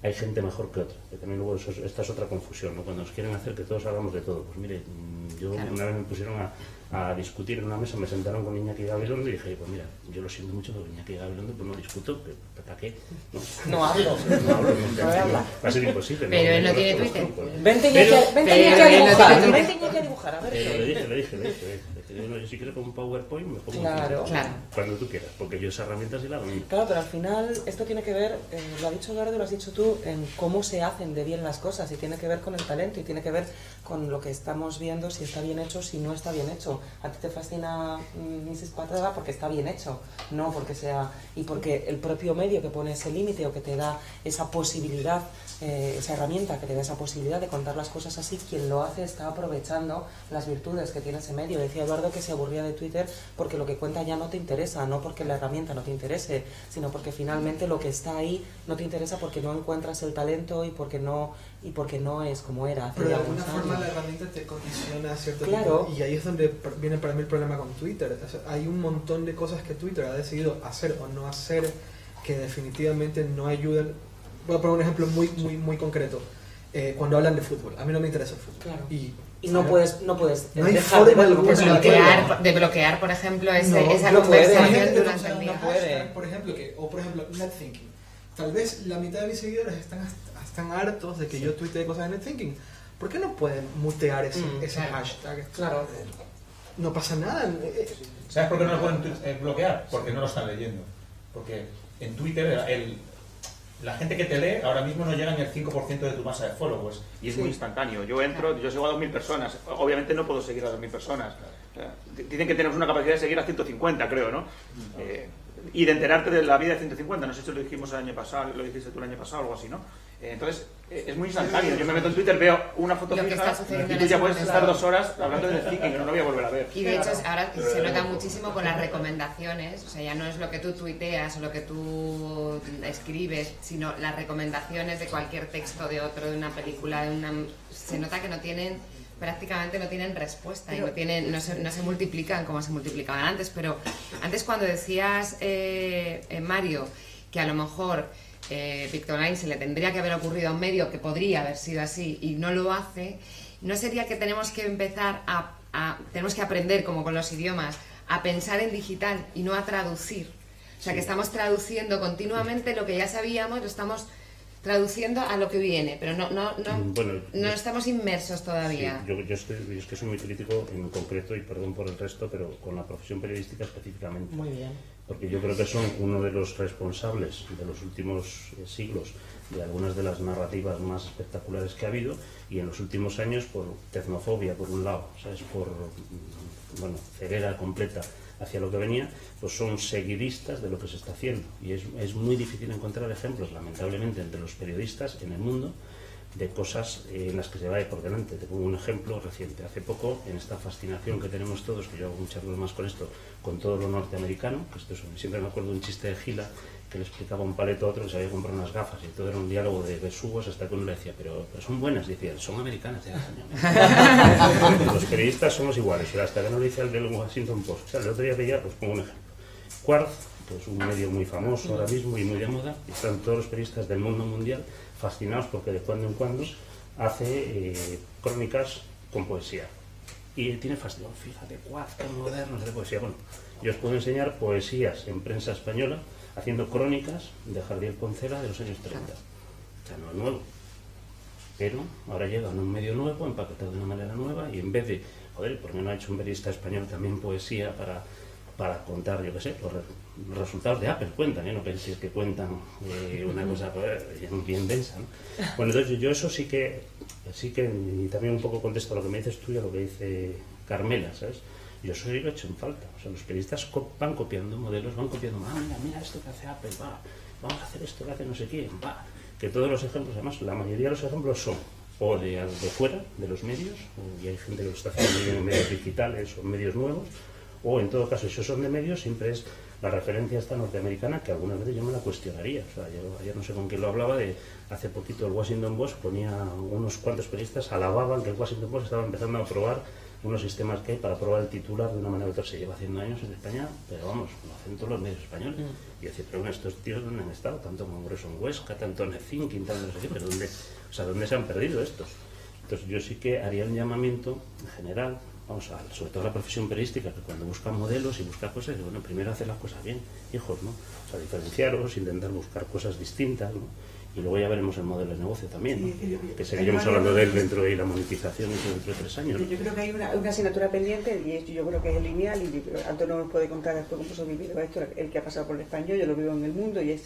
hay gente mejor que otra, que también luego esta es otra confusión, ¿no? Cuando nos quieren hacer que todos hagamos de todo. Pues mire, yo una vez me pusieron a discutir en una mesa, me sentaron con Iñaki Gabilondo y dije, pues mira, yo lo siento mucho, pero Iñaki Gabilondo pues no discuto, ¿para qué? No hablo. Va a ser imposible. Pero él no tiene Twitter. Vente Iñaki a dibujar, a ver. Pero le dije, yo si quiero con un PowerPoint me pongo claro. Cuando tú quieras, porque yo esas herramientas sí las hago. Claro, pero al final esto tiene que ver, lo ha dicho Eduardo, lo has dicho tú, en cómo se hacen de bien las cosas, y tiene que ver con el talento, y tiene que ver con lo que estamos viendo, si está bien hecho, si no está bien hecho. A ti te fascina Mrs. Patada porque está bien hecho, no porque sea, y porque el propio medio que pone ese límite o que te da esa posibilidad, esa herramienta que te da esa posibilidad de contar las cosas así, quien lo hace está aprovechando las virtudes que tiene ese medio. Decía Eduardo que se aburría de Twitter porque lo que cuenta ya no te interesa, no porque la herramienta no te interese, sino porque finalmente lo que está ahí no te interesa porque no encuentras el talento y porque no es como era hace pero de ya alguna unos forma años. la herramienta te condiciona a cierto Claro. tipo, y ahí es donde viene para mí el problema con Twitter. O sea, hay un montón de cosas que Twitter ha decidido hacer o no hacer que definitivamente no ayudan. Voy a poner un ejemplo muy concreto. Cuando hablan de fútbol, a mí no me interesa el fútbol. Claro. Y no puedes no hay dejar de forma verlo, alguna De bloquear, por ejemplo, esa no conversación puede. durante el no día. puede. Por ejemplo, NetThinking. Tal vez la mitad de mis seguidores están hartos de que yo tuitee cosas de NetThinking. ¿Por qué no pueden mutear ese hashtag? Claro. No pasa nada. ¿Sabes por qué no lo pueden bloquear? Porque no lo están leyendo. Porque en Twitter la gente que te lee ahora mismo no llega ni al 5% de tu masa de followers. Y es muy instantáneo. Yo entro, yo sigo a 2.000 personas. Obviamente no puedo seguir a 2.000 personas. O sea, dicen que tenemos una capacidad de seguir a 150, creo, ¿no? Y de enterarte de la vida de 150. No sé si lo dijimos el año pasado, lo dijiste tú el año pasado o algo así, ¿no? Entonces, es muy instantáneo. Yo me meto en Twitter, veo una foto fija y tú ya puedes estar 2 horas hablando de Thinking, que no lo voy a volver a ver. Y de hecho ahora se nota muchísimo con las recomendaciones, o sea, ya no es lo que tú tuiteas o lo que tú escribes, sino las recomendaciones de cualquier texto de otro, de una película, se nota que prácticamente no tienen respuesta y no se multiplican como se multiplicaban antes. Pero antes, cuando decías, Mario, que a lo mejor Pictoline se le tendría que haber ocurrido a un medio que podría haber sido así y no lo hace, ¿no sería que tenemos que empezar tenemos que aprender, como con los idiomas, a pensar en digital y no a traducir? O sea, que estamos traduciendo continuamente lo que ya sabíamos, lo estamos traduciendo a lo que viene, pero no estamos inmersos todavía. Sí, yo es que soy muy crítico en concreto, y perdón por el resto, pero con la profesión periodística específicamente. Muy bien. Porque yo creo que son uno de los responsables de los últimos siglos de algunas de las narrativas más espectaculares que ha habido, y en los últimos años por tecnofobia, por un lado, ¿sabes? Por ceguera completa hacia lo que venía, pues son seguidistas de lo que se está haciendo. Y es muy difícil encontrar ejemplos, lamentablemente, entre los periodistas en el mundo de cosas en las que se vaya por delante. Te pongo un ejemplo reciente. Hace poco, en esta fascinación que tenemos todos, que yo hago muchas bromas con esto, con todo lo norteamericano, que siempre me acuerdo de un chiste de Gila, que le explicaba un paleto a otro que se había comprado unas gafas, y todo era un diálogo de besugos, hasta que uno le decía, pero son buenas, y decía, son americanas. Los periodistas somos iguales, pero hasta que no lo dice el del Washington Post. O sea, el otro día veía, pues pongo un ejemplo. Quartz, pues un medio muy famoso ahora mismo y muy de moda, y están todos los periodistas del mundo mundial fascinados porque de cuando en cuando hace crónicas con poesía. Y tiene fascinación, fíjate, Quartz, qué moderno de poesía. Bueno, yo os puedo enseñar poesías en prensa española haciendo crónicas de Jardiel Poncela de los años 30. O sea, no es nuevo. Pero ahora llega en un medio nuevo, empaquetado de una manera nueva, y en vez de, joder, ¿por qué no ha hecho un periodista español también poesía para para contar, yo qué sé, los resultados de Apple cuentan, no penséis que cuentan una cosa bien densa, ¿no? Bueno, entonces yo eso sí que, y también un poco contesto a lo que me dices tú y a lo que dice Carmela, ¿sabes? Yo eso sí lo he hecho en falta. O sea, los periodistas van copiando modelos, van copiando, mira esto que hace Apple, vamos a hacer esto que hace no sé quién, que todos los ejemplos, además, la mayoría de los ejemplos son o de fuera, de los medios, y hay gente que lo está haciendo en medios digitales o en medios nuevos, o en todo caso, si son de medios, siempre es la referencia esta norteamericana, que algunas veces yo me la cuestionaría. O sea, yo ayer no sé con quién lo hablaba, hace poquito el Washington Post ponía, unos cuantos periodistas alababan que el Washington Post estaba empezando a probar unos sistemas que hay para probar el titular de una manera u otra. Se lleva haciendo años en España, pero vamos, lo hacen todos los medios españoles. Y decir, pero bueno, estos tíos ¿dónde han estado? Tanto Congreso en Huesca, tanto en el Thinking, tanto no sé qué, pero ¿dónde se han perdido estos? Entonces yo sí que haría un llamamiento en general, vamos a, sobre todo a la profesión periodística, que cuando buscan modelos y buscan cosas, bueno, primero hacer las cosas bien, hijos, ¿no? O sea, diferenciaros, intentar buscar cosas distintas, ¿no? Y luego ya veremos el modelo de negocio también, ¿no? Sí, que seguiremos hablando de él dentro de la monetización dentro de 3 años, ¿no? Yo creo que hay una asignatura pendiente, y yo creo que es lineal, y Antonio nos puede contar después cómo se vivido esto, el que ha pasado por el español, yo lo vivo en el mundo, y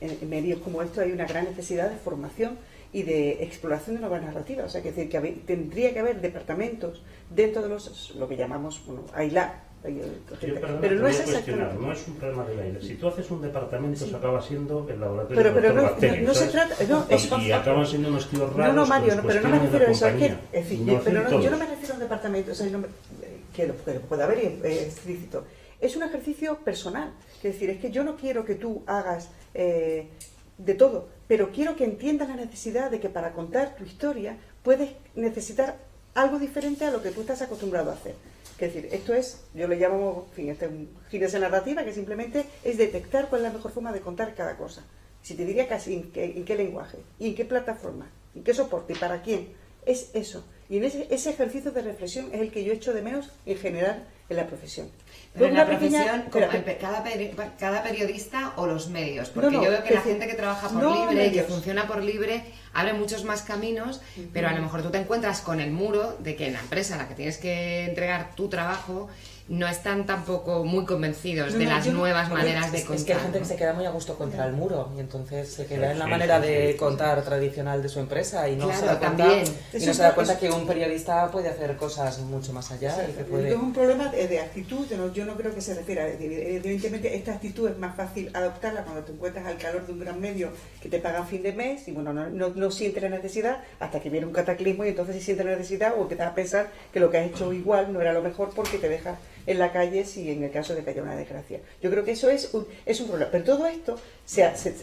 en medios como estos hay una gran necesidad de formación y de exploración de nuevas narrativas. O sea, que tendría que haber departamentos dentro de lo que llamamos, bueno, AILA. Pero no es exactamente. No es un problema de aire. Si tú haces un departamento, se acaba siendo el laboratorio de bacterias. No se trata. Y acaban siendo unos tíos raros. No, Mario, pero no me refiero a eso. Yo no me refiero a un departamento. O sea, que puede haber explícito. Es un ejercicio personal. Es decir, es que yo no quiero que tú hagas de todo, pero quiero que entiendas la necesidad de que para contar tu historia puedes necesitar algo diferente a lo que tú estás acostumbrado a hacer. Es decir, esto es, yo le llamo, en fin, este es un giro de narrativa que simplemente es detectar cuál es la mejor forma de contar cada cosa. Si te diría casi en qué lenguaje, y en qué plataforma, en qué soporte, y para quién, es eso. Y en ese ejercicio de reflexión es el que yo echo de menos en general en la profesión. Pero en la profesión, cada periodista o los medios, porque yo veo que la gente que trabaja por libre y que funciona por libre abre muchos más caminos, pero a lo mejor tú te encuentras con el muro de que en la empresa a la que tienes que entregar tu trabajo no están tampoco muy convencidos de las nuevas maneras de contar. Es que hay gente que se queda muy a gusto contra el muro y entonces se queda en la manera de contar tradicional de su empresa y no se da cuenta que un periodista puede hacer cosas mucho más allá. Y que puede... Es un problema de actitud, yo no creo que se refiera. Evidentemente esta actitud es más fácil adoptarla cuando te encuentras al calor de un gran medio que te pagan fin de mes y bueno, no sientes la necesidad hasta que viene un cataclismo y entonces sí sientes la necesidad o empiezas a pensar que lo que has hecho igual no era lo mejor porque te dejas en la calle si en el caso de que haya una desgracia. Yo creo que eso es un problema. Pero todo esto se hace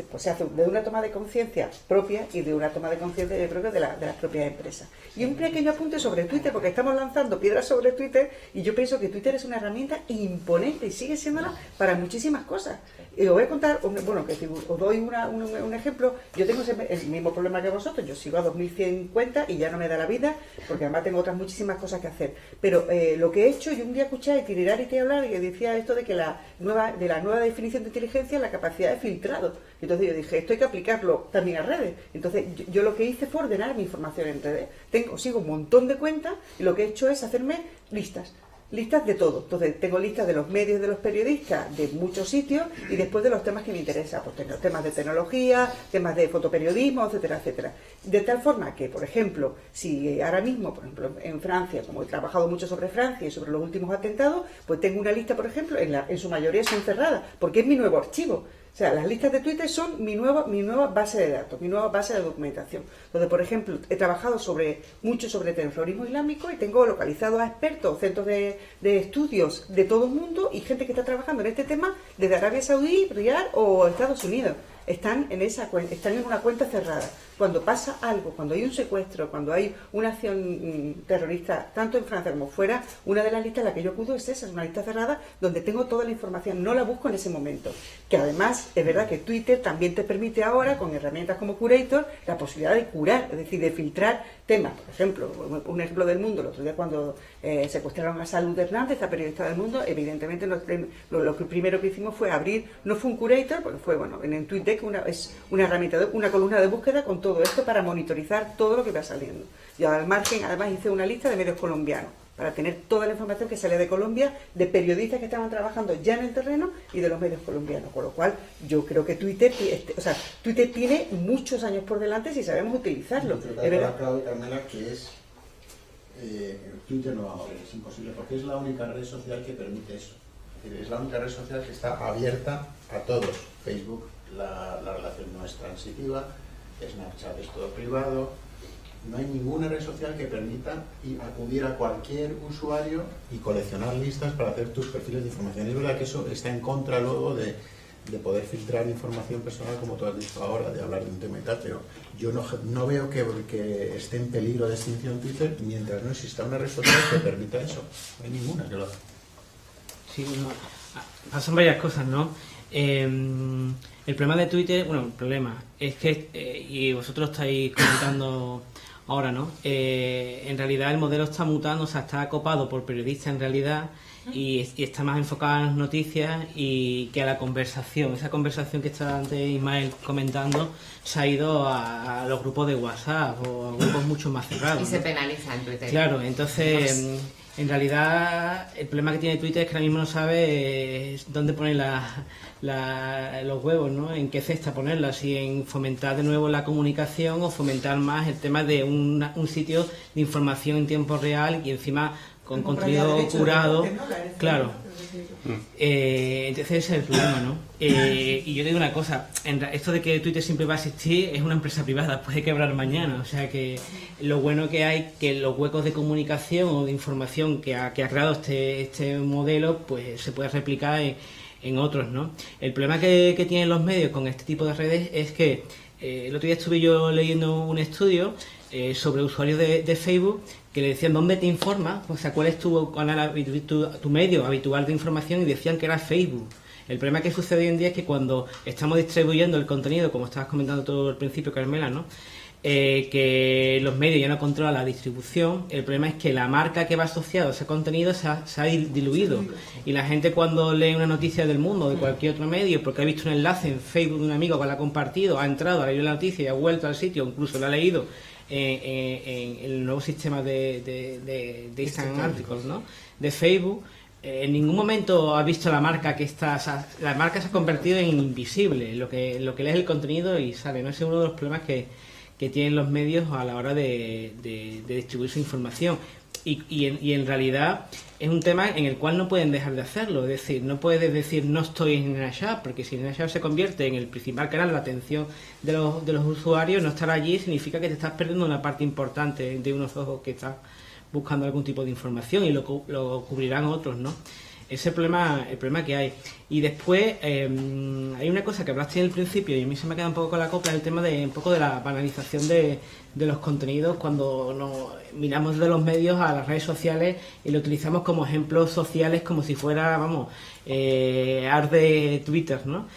de una toma de conciencia propia y de una toma de conciencia, yo creo que de las propias empresas. Y un pequeño apunte sobre Twitter, porque estamos lanzando piedras sobre Twitter y yo pienso que Twitter es una herramienta imponente y sigue siéndola para muchísimas cosas. Y os voy a contar, os doy un ejemplo. Yo tengo el mismo problema que vosotros, yo sigo a 2100 cuentas y ya no me da la vida, porque además tengo otras muchísimas cosas que hacer. Pero lo que he hecho, yo un día escuché a Itinerari hablar y decía esto de que la nueva definición de inteligencia es la capacidad de filtrado. Entonces yo dije, esto hay que aplicarlo también a redes. Entonces yo lo que hice fue ordenar mi información en redes. Sigo un montón de cuentas y lo que he hecho es hacerme listas de todo. Entonces tengo listas de los medios, de los periodistas, de muchos sitios y después de los temas que me interesan. Pues tengo temas de tecnología, temas de fotoperiodismo, etcétera, etcétera. De tal forma que, por ejemplo, si ahora mismo, por ejemplo, en Francia, como he trabajado mucho sobre Francia y sobre los últimos atentados, pues tengo una lista, por ejemplo, en su mayoría son cerradas, porque es mi nuevo archivo. O sea, las listas de Twitter son mi nueva base de datos, mi nueva base de documentación. Donde, por ejemplo, he trabajado mucho sobre terrorismo islámico y tengo localizados a expertos, centros de estudios de todo el mundo y gente que está trabajando en este tema desde Arabia Saudí, Riad o Estados Unidos. Están en una cuenta cerrada. Cuando pasa algo, cuando hay un secuestro, cuando hay una acción terrorista, tanto en Francia como fuera, una de las listas a la que yo acudo es esa, es una lista cerrada donde tengo toda la información, no la busco en ese momento. Que además es verdad que Twitter también te permite ahora, con herramientas como Curator, la posibilidad de curar, es decir, de filtrar temas. Por ejemplo, un ejemplo del Mundo, el otro día cuando secuestraron a Salud Hernández, esta periodista del Mundo, evidentemente lo que primero que hicimos fue abrir, no fue un Curator, porque fue, en TweetDeck es una herramienta, una columna de búsqueda con todo esto para monitorizar todo lo que va saliendo. Yo al margen, además hice una lista de medios colombianos, para tener toda la información que sale de Colombia, de periodistas que estaban trabajando ya en el terreno y de los medios colombianos. Con lo cual, yo creo que Twitter tiene muchos años por delante si sabemos utilizarlo. Es verdad, Carmela, que Twitter no va a morir, es imposible, porque es la única red social que permite eso. Es la única red social que está abierta a todos. Facebook, la relación no es transitiva, Snapchat es todo privado. No hay ninguna red social que permita acudir a cualquier usuario y coleccionar listas para hacer tus perfiles de información. Es verdad que eso está en contra luego de poder filtrar información personal, como tú has dicho ahora, de hablar de un tema y tal, pero yo no veo que esté en peligro de extinción Twitter mientras no exista una red social que permita eso. No hay ninguna que lo haga. Sí, pasan varias cosas, ¿no? El problema de Twitter, bueno, el problema es que, y vosotros estáis comentando ahora, ¿no? En realidad el modelo está mutando, o sea, está copado por periodistas en realidad y está más enfocado en las noticias y que a la conversación. Esa conversación que estaba antes Ismael comentando se ha ido a los grupos de WhatsApp o a grupos mucho más cerrados. Y se penaliza en Twitter. Claro, entonces... En realidad, el problema que tiene Twitter es que ahora mismo no sabe dónde poner los huevos, ¿no? En qué cesta ponerlas, si en fomentar de nuevo la comunicación o fomentar más el tema de un sitio de información en tiempo real y encima con contenido curado. Claro. Entonces ese es el problema, ¿no? Y yo digo una cosa, esto de que Twitter siempre va a existir es una empresa privada, puede quebrar mañana, o sea que lo bueno que hay, que los huecos de comunicación o de información que ha creado este modelo, pues se puede replicar en otros, ¿no? El problema que tienen los medios con este tipo de redes es que el otro día estuve yo leyendo un estudio sobre usuarios de Facebook que le decían dónde te informas, o sea, cuál es tu canal, tu medio habitual de información, y decían que era Facebook. El problema que sucede hoy en día es que cuando estamos distribuyendo el contenido, como estabas comentando todo al principio, Carmela, ¿no? Que los medios ya no controlan la distribución. El problema es que la marca que va asociada a ese contenido se ha diluido, y la gente cuando lee una noticia del Mundo o de cualquier otro medio porque ha visto un enlace en Facebook de un amigo que la ha compartido, ha entrado, ha leído la noticia y ha vuelto al sitio, incluso la ha leído en el nuevo sistema de Instant Articles, ¿no? De Facebook, en ningún momento ha visto la marca que está, o sea, la marca se ha convertido en invisible, lo que lees el contenido y sale, ¿no? Ese es uno de los problemas que tienen los medios a la hora de distribuir su información. Y en realidad es un tema en el cual no pueden dejar de hacerlo. Es decir, no puedes decir no estoy en Snapchat, porque si Snapchat se convierte en el principal canal de atención de los usuarios, no estar allí significa que te estás perdiendo una parte importante de unos ojos que estás buscando algún tipo de información, y lo cubrirán otros, ¿no? Ese es el problema que hay. Y después hay una cosa que hablaste en el principio y a mí se me queda un poco con la copla, el tema de un poco de la banalización de los contenidos cuando nos miramos de los medios a las redes sociales y lo utilizamos como ejemplos sociales, como si fuera, arde Twitter, ¿no?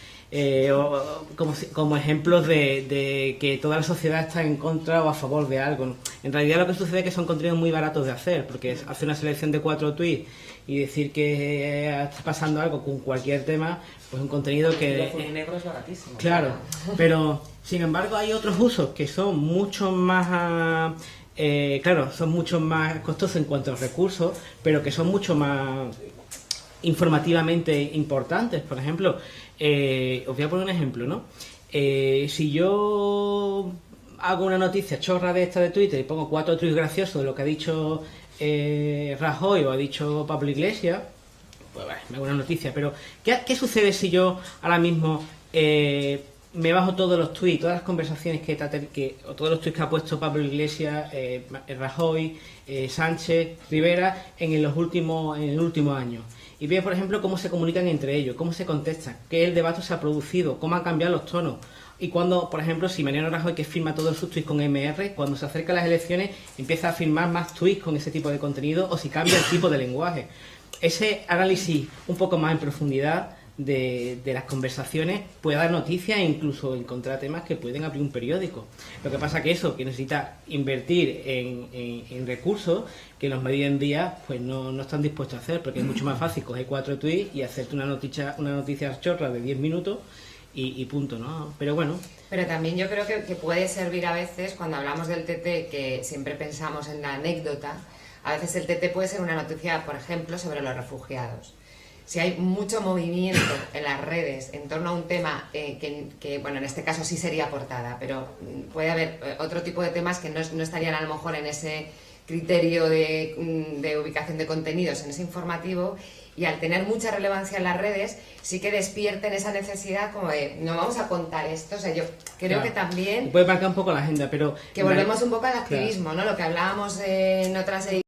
O como ejemplos de que toda la sociedad está en contra o a favor de algo, ¿no? En realidad lo que sucede es que son contenidos muy baratos de hacer, porque hacer una selección de 4 tweets y decir que está pasando algo con cualquier tema, pues un contenido que... El negro es baratísimo. Claro, pero sin embargo hay otros usos que son mucho más... son mucho más costosos en cuanto a recursos, pero que son mucho más informativamente importantes. Por ejemplo, os voy a poner un ejemplo, ¿no? Si yo hago una noticia chorra de esta de Twitter y pongo 4 tweets graciosos de lo que ha dicho Rajoy o ha dicho Pablo Iglesias, pues vale, me hago una noticia, pero ¿qué sucede si yo ahora mismo me bajo todos los tweets, todas las conversaciones o todos los tweets que ha puesto Pablo Iglesias, Rajoy, Sánchez, Rivera en el último año? Y veo, por ejemplo, cómo se comunican entre ellos, cómo se contestan, qué el debate se ha producido, cómo han cambiado los tonos. Y cuando, por ejemplo, si Mariano Rajoy, que firma todos sus tweets con MR, cuando se acercan las elecciones empieza a firmar más tweets con ese tipo de contenido, o si cambia el tipo de lenguaje. Ese análisis un poco más en profundidad de las conversaciones puede dar noticias e incluso encontrar temas que pueden abrir un periódico. Lo que pasa que necesita invertir en recursos que los medios en día pues no están dispuestos a hacer, porque es mucho más fácil coger 4 tweets y hacerte una noticia chorra de 10 minutos y punto, ¿no? Pero bueno. Pero también yo creo que puede servir a veces, cuando hablamos del TT, que siempre pensamos en la anécdota, A veces el TT puede ser una noticia, por ejemplo, sobre los refugiados. Si hay mucho movimiento en las redes en torno a un tema que, bueno, en este caso sí sería portada, pero puede haber otro tipo de temas que no estarían a lo mejor en ese criterio de ubicación de contenidos, en ese informativo, y al tener mucha relevancia en las redes, sí que despierten esa necesidad como de, no vamos a contar esto. O sea, yo creo que también... Puede marcar un poco la agenda, pero... Que volvemos un poco al activismo, ¿no? Lo que hablábamos en otras ediciones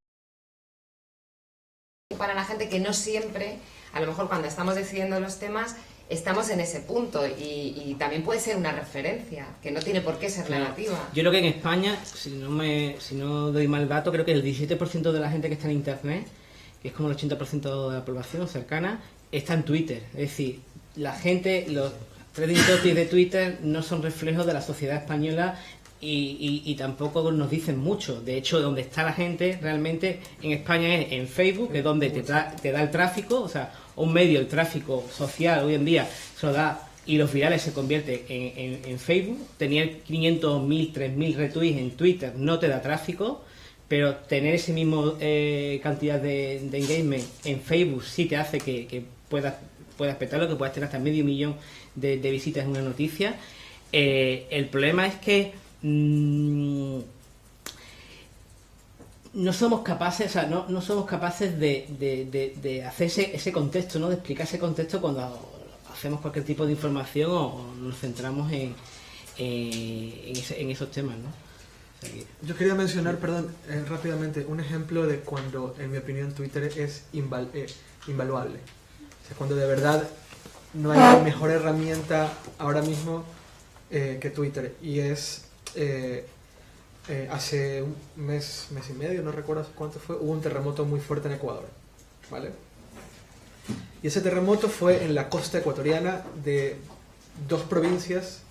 para la gente, que no siempre... A lo mejor cuando estamos decidiendo los temas estamos en ese punto y también puede ser una referencia, que no tiene por qué ser negativa. Yo creo que en España, si no doy mal dato, creo que el 17% de la gente que está en Internet, que es como el 80% de la población cercana, está en Twitter. Es decir, la gente, los trending topics de Twitter no son reflejos de la sociedad española y tampoco nos dicen mucho. De hecho, donde está la gente realmente en España es en Facebook, que es donde te da el tráfico, o sea, un medio, el tráfico social hoy en día se lo da, y los virales se convierte en Facebook. Tener 500.000, 3.000 retweets en Twitter no te da tráfico, pero tener ese mismo cantidad de engagement en Facebook sí te hace que puedas petarlo, que puedas tener hasta 500.000 de visitas en una noticia. El problema es que no somos capaces, o sea, no somos capaces de hacer ese contexto, ¿no? De explicar ese contexto cuando hacemos cualquier tipo de información o nos centramos en esos temas, ¿no? O sea, yo quería mencionar, perdón, rápidamente, un ejemplo de cuando, en mi opinión, Twitter es invaluable. O sea, cuando de verdad no hay mejor herramienta ahora mismo que Twitter, y es... hace un mes y medio, no recuerdo cuánto fue, hubo un terremoto muy fuerte en Ecuador, ¿vale? Y ese terremoto fue en la costa ecuatoriana de dos provincias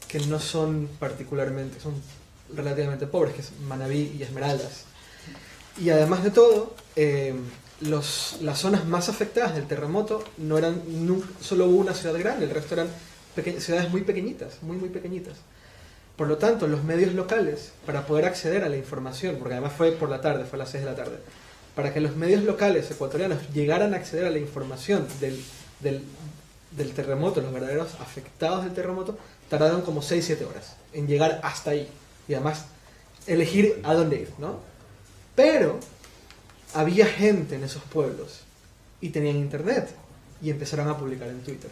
que no son particularmente, son relativamente pobres, que es Manabí y Esmeraldas. Y además de todo, las zonas más afectadas del terremoto no eran, solo hubo una ciudad grande, el resto eran ciudades muy pequeñitas, muy pequeñitas. Por lo tanto, los medios locales, para poder acceder a la información, porque además fue por la tarde, fue a las 6 de la tarde, para que los medios locales ecuatorianos llegaran a acceder a la información del terremoto, los verdaderos afectados del terremoto, tardaron como 6-7 horas en llegar hasta ahí. Y además, elegir a dónde ir, ¿no? Pero había gente en esos pueblos y tenían internet y empezaron a publicar en Twitter.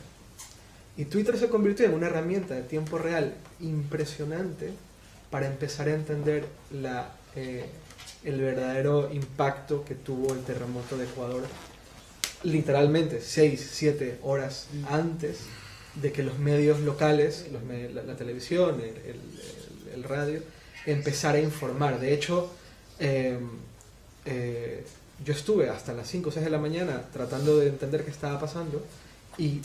Y Twitter se convirtió en una herramienta de tiempo real impresionante para empezar a entender el verdadero impacto que tuvo el terremoto de Ecuador, literalmente 6-7 horas antes de que los medios locales, la televisión, el radio, empezara a informar. De hecho, yo estuve hasta las 5 o 6 de la mañana tratando de entender qué estaba pasando y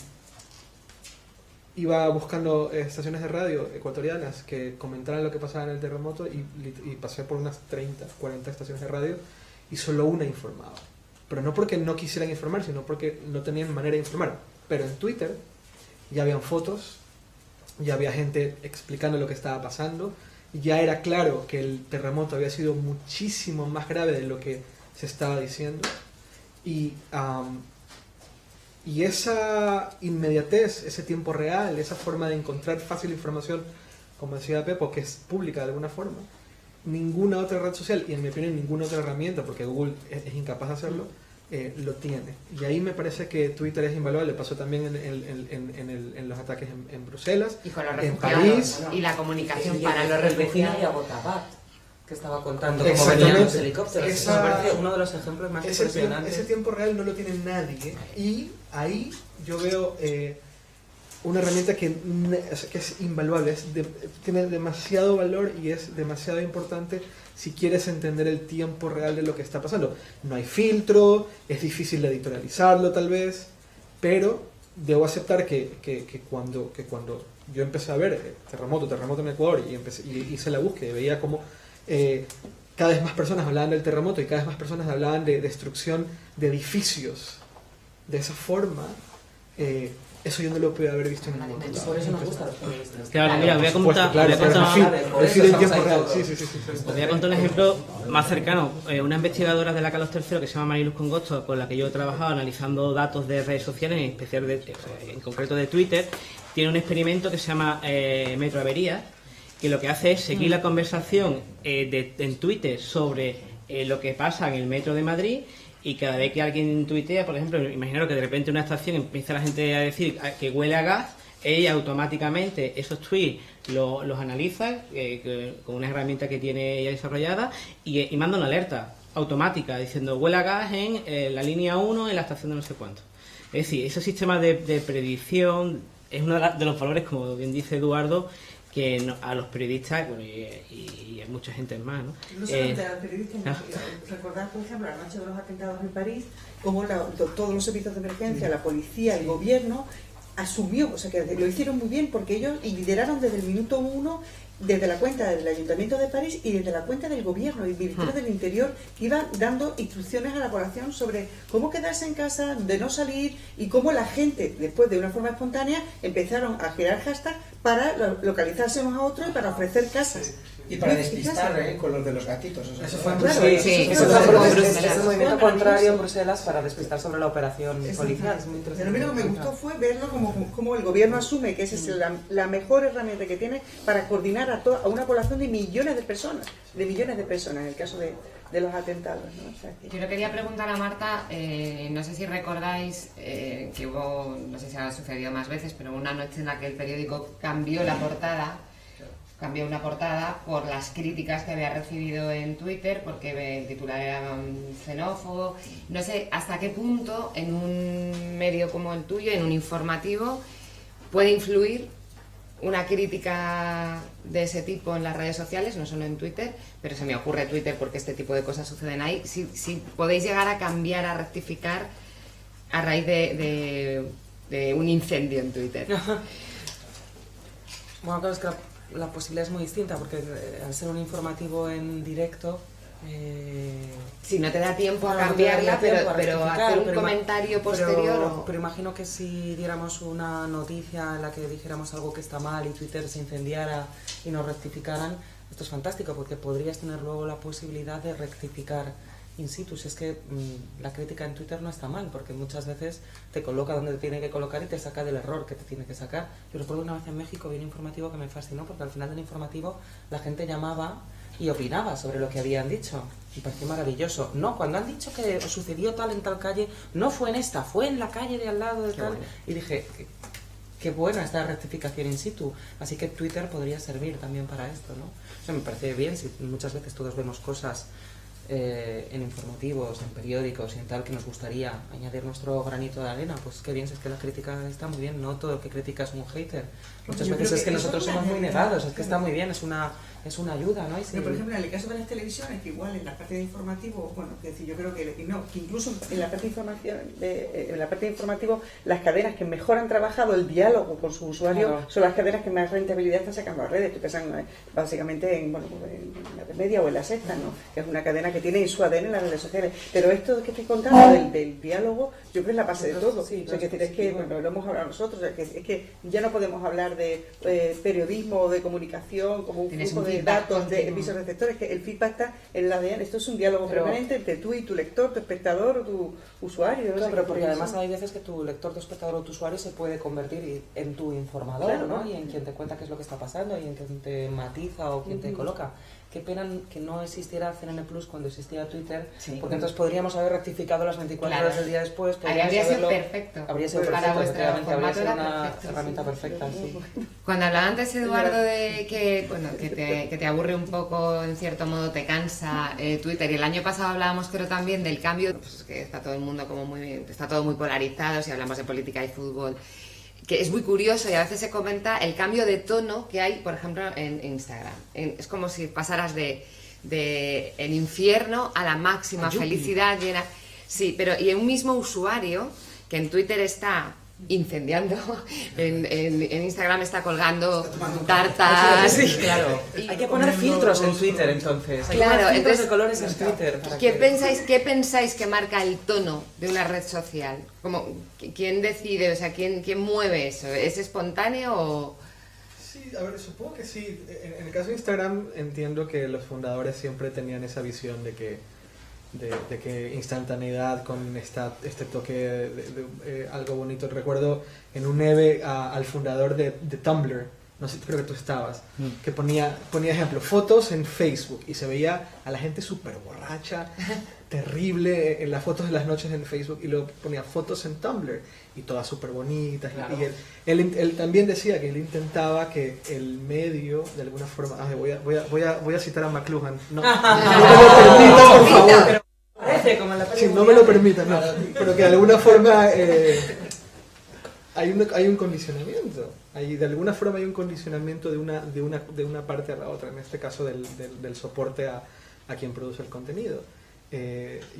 iba buscando estaciones de radio ecuatorianas que comentaran lo que pasaba en el terremoto y pasé por unas 30, 40 estaciones de radio y solo una informaba. Pero no porque no quisieran informar, sino porque no tenían manera de informar. Pero en Twitter ya habían fotos, ya había gente explicando lo que estaba pasando, y ya era claro que el terremoto había sido muchísimo más grave de lo que se estaba diciendo. Y esa inmediatez, ese tiempo real, esa forma de encontrar fácil información, como decía Pepo, que es pública de alguna forma, ninguna otra red social, y en mi opinión ninguna otra herramienta, porque Google es incapaz de hacerlo, lo tiene. Y ahí me parece que Twitter es invaluable. Pasó también en los ataques en Bruselas, y con los en refugiados, París. Y la comunicación y para los refugiados. Y a Botabat, que estaba contando cómo venían los helicópteros. Eso me parece uno de los ejemplos más impresionantes. Ese tiempo real no lo tiene nadie, y ahí yo veo una herramienta que es invaluable, tiene demasiado valor y es demasiado importante si quieres entender el tiempo real de lo que está pasando. No hay filtro, es difícil de editorializarlo tal vez, pero debo aceptar que cuando yo empecé a ver terremoto en Ecuador y hice la búsqueda y veía cómo cada vez más personas hablaban del terremoto y cada vez más personas hablaban de destrucción de edificios de esa forma, eso yo no lo puedo haber visto en ningún otro lado. Por eso nos gusta los periodistas. Claro, mira, voy a contar... en tiempo real. Os voy a contar un ejemplo más cercano. Una investigadora de la Carlos III que se llama Mariluz Congosto, con la que yo he trabajado analizando datos de redes sociales, en especial en concreto de Twitter, tiene un experimento que se llama Metro Averías, que lo que hace es seguir la conversación en Twitter sobre lo que pasa en el metro de Madrid, y cada vez que alguien tuitea, por ejemplo, imaginaros que de repente en una estación empieza la gente a decir que huele a gas, ella automáticamente esos tweets los analiza con una herramienta que tiene ella desarrollada y manda una alerta automática diciendo huele a gas en la línea 1 en la estación de no sé cuánto. Es decir, esos sistemas de predicción es uno de los valores, como bien dice Eduardo, que a los periodistas, bueno, y a mucha gente más, ¿no? No solamente a los periodistas, recordad, por ejemplo, la noche de los atentados en París, como todos los servicios de emergencia, la policía, el gobierno, asumió, o sea que lo hicieron muy bien porque ellos lideraron desde el minuto 1, desde la cuenta del Ayuntamiento de París y desde la cuenta del gobierno y el Ministerio del Interior, que iban dando instrucciones a la población sobre cómo quedarse en casa, de no salir, y cómo la gente, después de una forma espontánea, empezaron a girar hashtags para localizarse unos a otros y para ofrecer casas. Y para despistar con los de los gatitos. O sea, eso fue en Bruselas. Bruselas. Es el movimiento contrario en Bruselas para despistar sobre la operación policial. Es muy interesante. Pero a mí lo que me gustó fue verlo como el gobierno asume que esa es la mejor herramienta que tiene para coordinar a una población de millones de personas, en el caso de los atentados, ¿no? O sea, Yo le quería preguntar a Marta, no sé si recordáis que hubo, no sé si ha sucedido más veces, pero una noche en la que el periódico cambió una portada por las críticas que había recibido en Twitter, porque el titular era xenófobo. No sé hasta qué punto en un medio como el tuyo, en un informativo, puede influir una crítica de ese tipo en las redes sociales, no solo en Twitter, pero se me ocurre Twitter porque este tipo de cosas suceden ahí. Si podéis llegar a cambiar, a rectificar a raíz de un incendio en Twitter. Bueno, claro, es que la posibilidad es muy distinta porque al ser un informativo en directo... Si no te da tiempo a cambiarla, pero hacer un comentario posterior... Pero imagino que si diéramos una noticia en la que dijéramos algo que está mal y Twitter se incendiara y nos rectificaran, esto es fantástico porque podrías tener luego la posibilidad de rectificar in situ. Si es que la crítica en Twitter no está mal, porque muchas veces te coloca donde te tiene que colocar y te saca del error que te tiene que sacar. Yo recuerdo una vez en México vi un informativo que me fascinó, porque al final del informativo la gente llamaba y opinaba sobre lo que habían dicho. Me pareció maravilloso. No, cuando han dicho que sucedió tal en tal calle, no fue en esta, fue en la calle de al lado de tal. Bueno. Y dije, qué buena esta rectificación in situ. Así que Twitter podría servir también para esto, ¿no? O sea, me parece bien, si muchas veces todos vemos cosas en informativos, en periódicos y en tal, que nos gustaría añadir nuestro granito de arena, pues qué bien, si es que la crítica está muy bien, no todo el que critica es un hater. Muchas veces es que nosotros somos muy negados, es que está muy bien, es una ayuda, ¿no? Pero, por ejemplo, en el caso de las televisiones, que igual en la parte de informativo, bueno, que decir, yo creo que incluso en la parte de informativo, las cadenas que mejor han trabajado el diálogo con su usuario son las cadenas que más rentabilidad están sacando a las redes. Estoy pensando básicamente en la media o en la sexta, ¿no? Que es una cadena que tiene su ADN en las redes sociales. Pero esto que estoy contando del diálogo, yo creo que es la base de todo. Sí, o sea, es que bueno, lo hemos hablado nosotros, o sea, es que ya no podemos hablar de periodismo o de comunicación como un flujo de datos, de emisores receptores, que el feedback está en el ADN. Esto es un diálogo permanente entre tú y tu lector, tu espectador o tu usuario. Claro, pero porque además hay veces que tu lector, tu espectador o tu usuario se puede convertir en tu informador, claro, ¿no? Y en quien te cuenta qué es lo que está pasando y en quien te matiza o quien te coloca. Qué pena que no existiera CNN Plus cuando existía Twitter, porque entonces podríamos haber rectificado las 24 horas del día después. Ahí habría sido perfecto. Habría sido para perfecto, vuestro habría sido una perfecto, herramienta perfecta. Sí. Cuando hablaba antes, Eduardo, de que te aburre un poco, en cierto modo te cansa Twitter, y el año pasado hablábamos, creo, también del cambio, pues que está todo el mundo está todo muy polarizado, si hablamos de política y fútbol, que es muy curioso y a veces se comenta el cambio de tono que hay, por ejemplo, en Instagram. Es como si pasaras de el infierno a la máxima felicidad llena. Sí, pero y un mismo usuario que en Twitter está incendiando. En Instagram está colgando tartas. Sí, claro. Hay que poner filtros en Twitter, entonces. Hay que poner filtros de colores en Twitter. ¿Qué pensáis que marca el tono de una red social? ¿Quién decide? O sea, ¿quién mueve eso? ¿Es espontáneo o...? Sí, a ver, supongo que sí. En el caso de Instagram entiendo que los fundadores siempre tenían esa visión de que instantaneidad con este toque de algo bonito. Recuerdo en un EVE al fundador de Tumblr, no sé, creo que tú estabas, que ponía ejemplo, fotos en Facebook y se veía a la gente súper borracha, terrible en las fotos de las noches en Facebook, y luego ponía fotos en Tumblr y todas súper bonitas. Claro. Y él también decía que él intentaba que el medio, de alguna forma, voy a citar a McLuhan, no me lo permitas, por favor. Parece como en la si no me lo permitas, no, pero que de alguna forma hay un condicionamiento. De alguna forma hay un condicionamiento de una parte a la otra, en este caso del soporte a quien produce el contenido.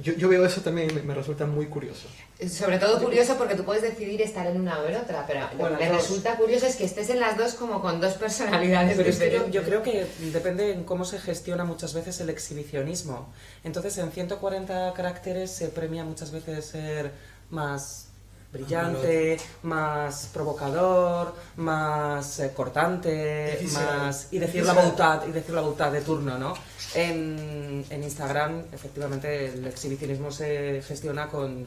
Yo veo eso también, me resulta muy curioso. Sobre todo curioso porque tú puedes decidir estar en una o en otra, pero lo que me resulta curioso es que estés en las dos como con dos personalidades diferentes. Es que yo creo que depende en cómo se gestiona muchas veces el exhibicionismo. Entonces en 140 caracteres se premia muchas veces ser más brillante, más provocador, más cortante, y decir la voluntad de turno, ¿no? En Instagram, efectivamente, el exhibicionismo se gestiona con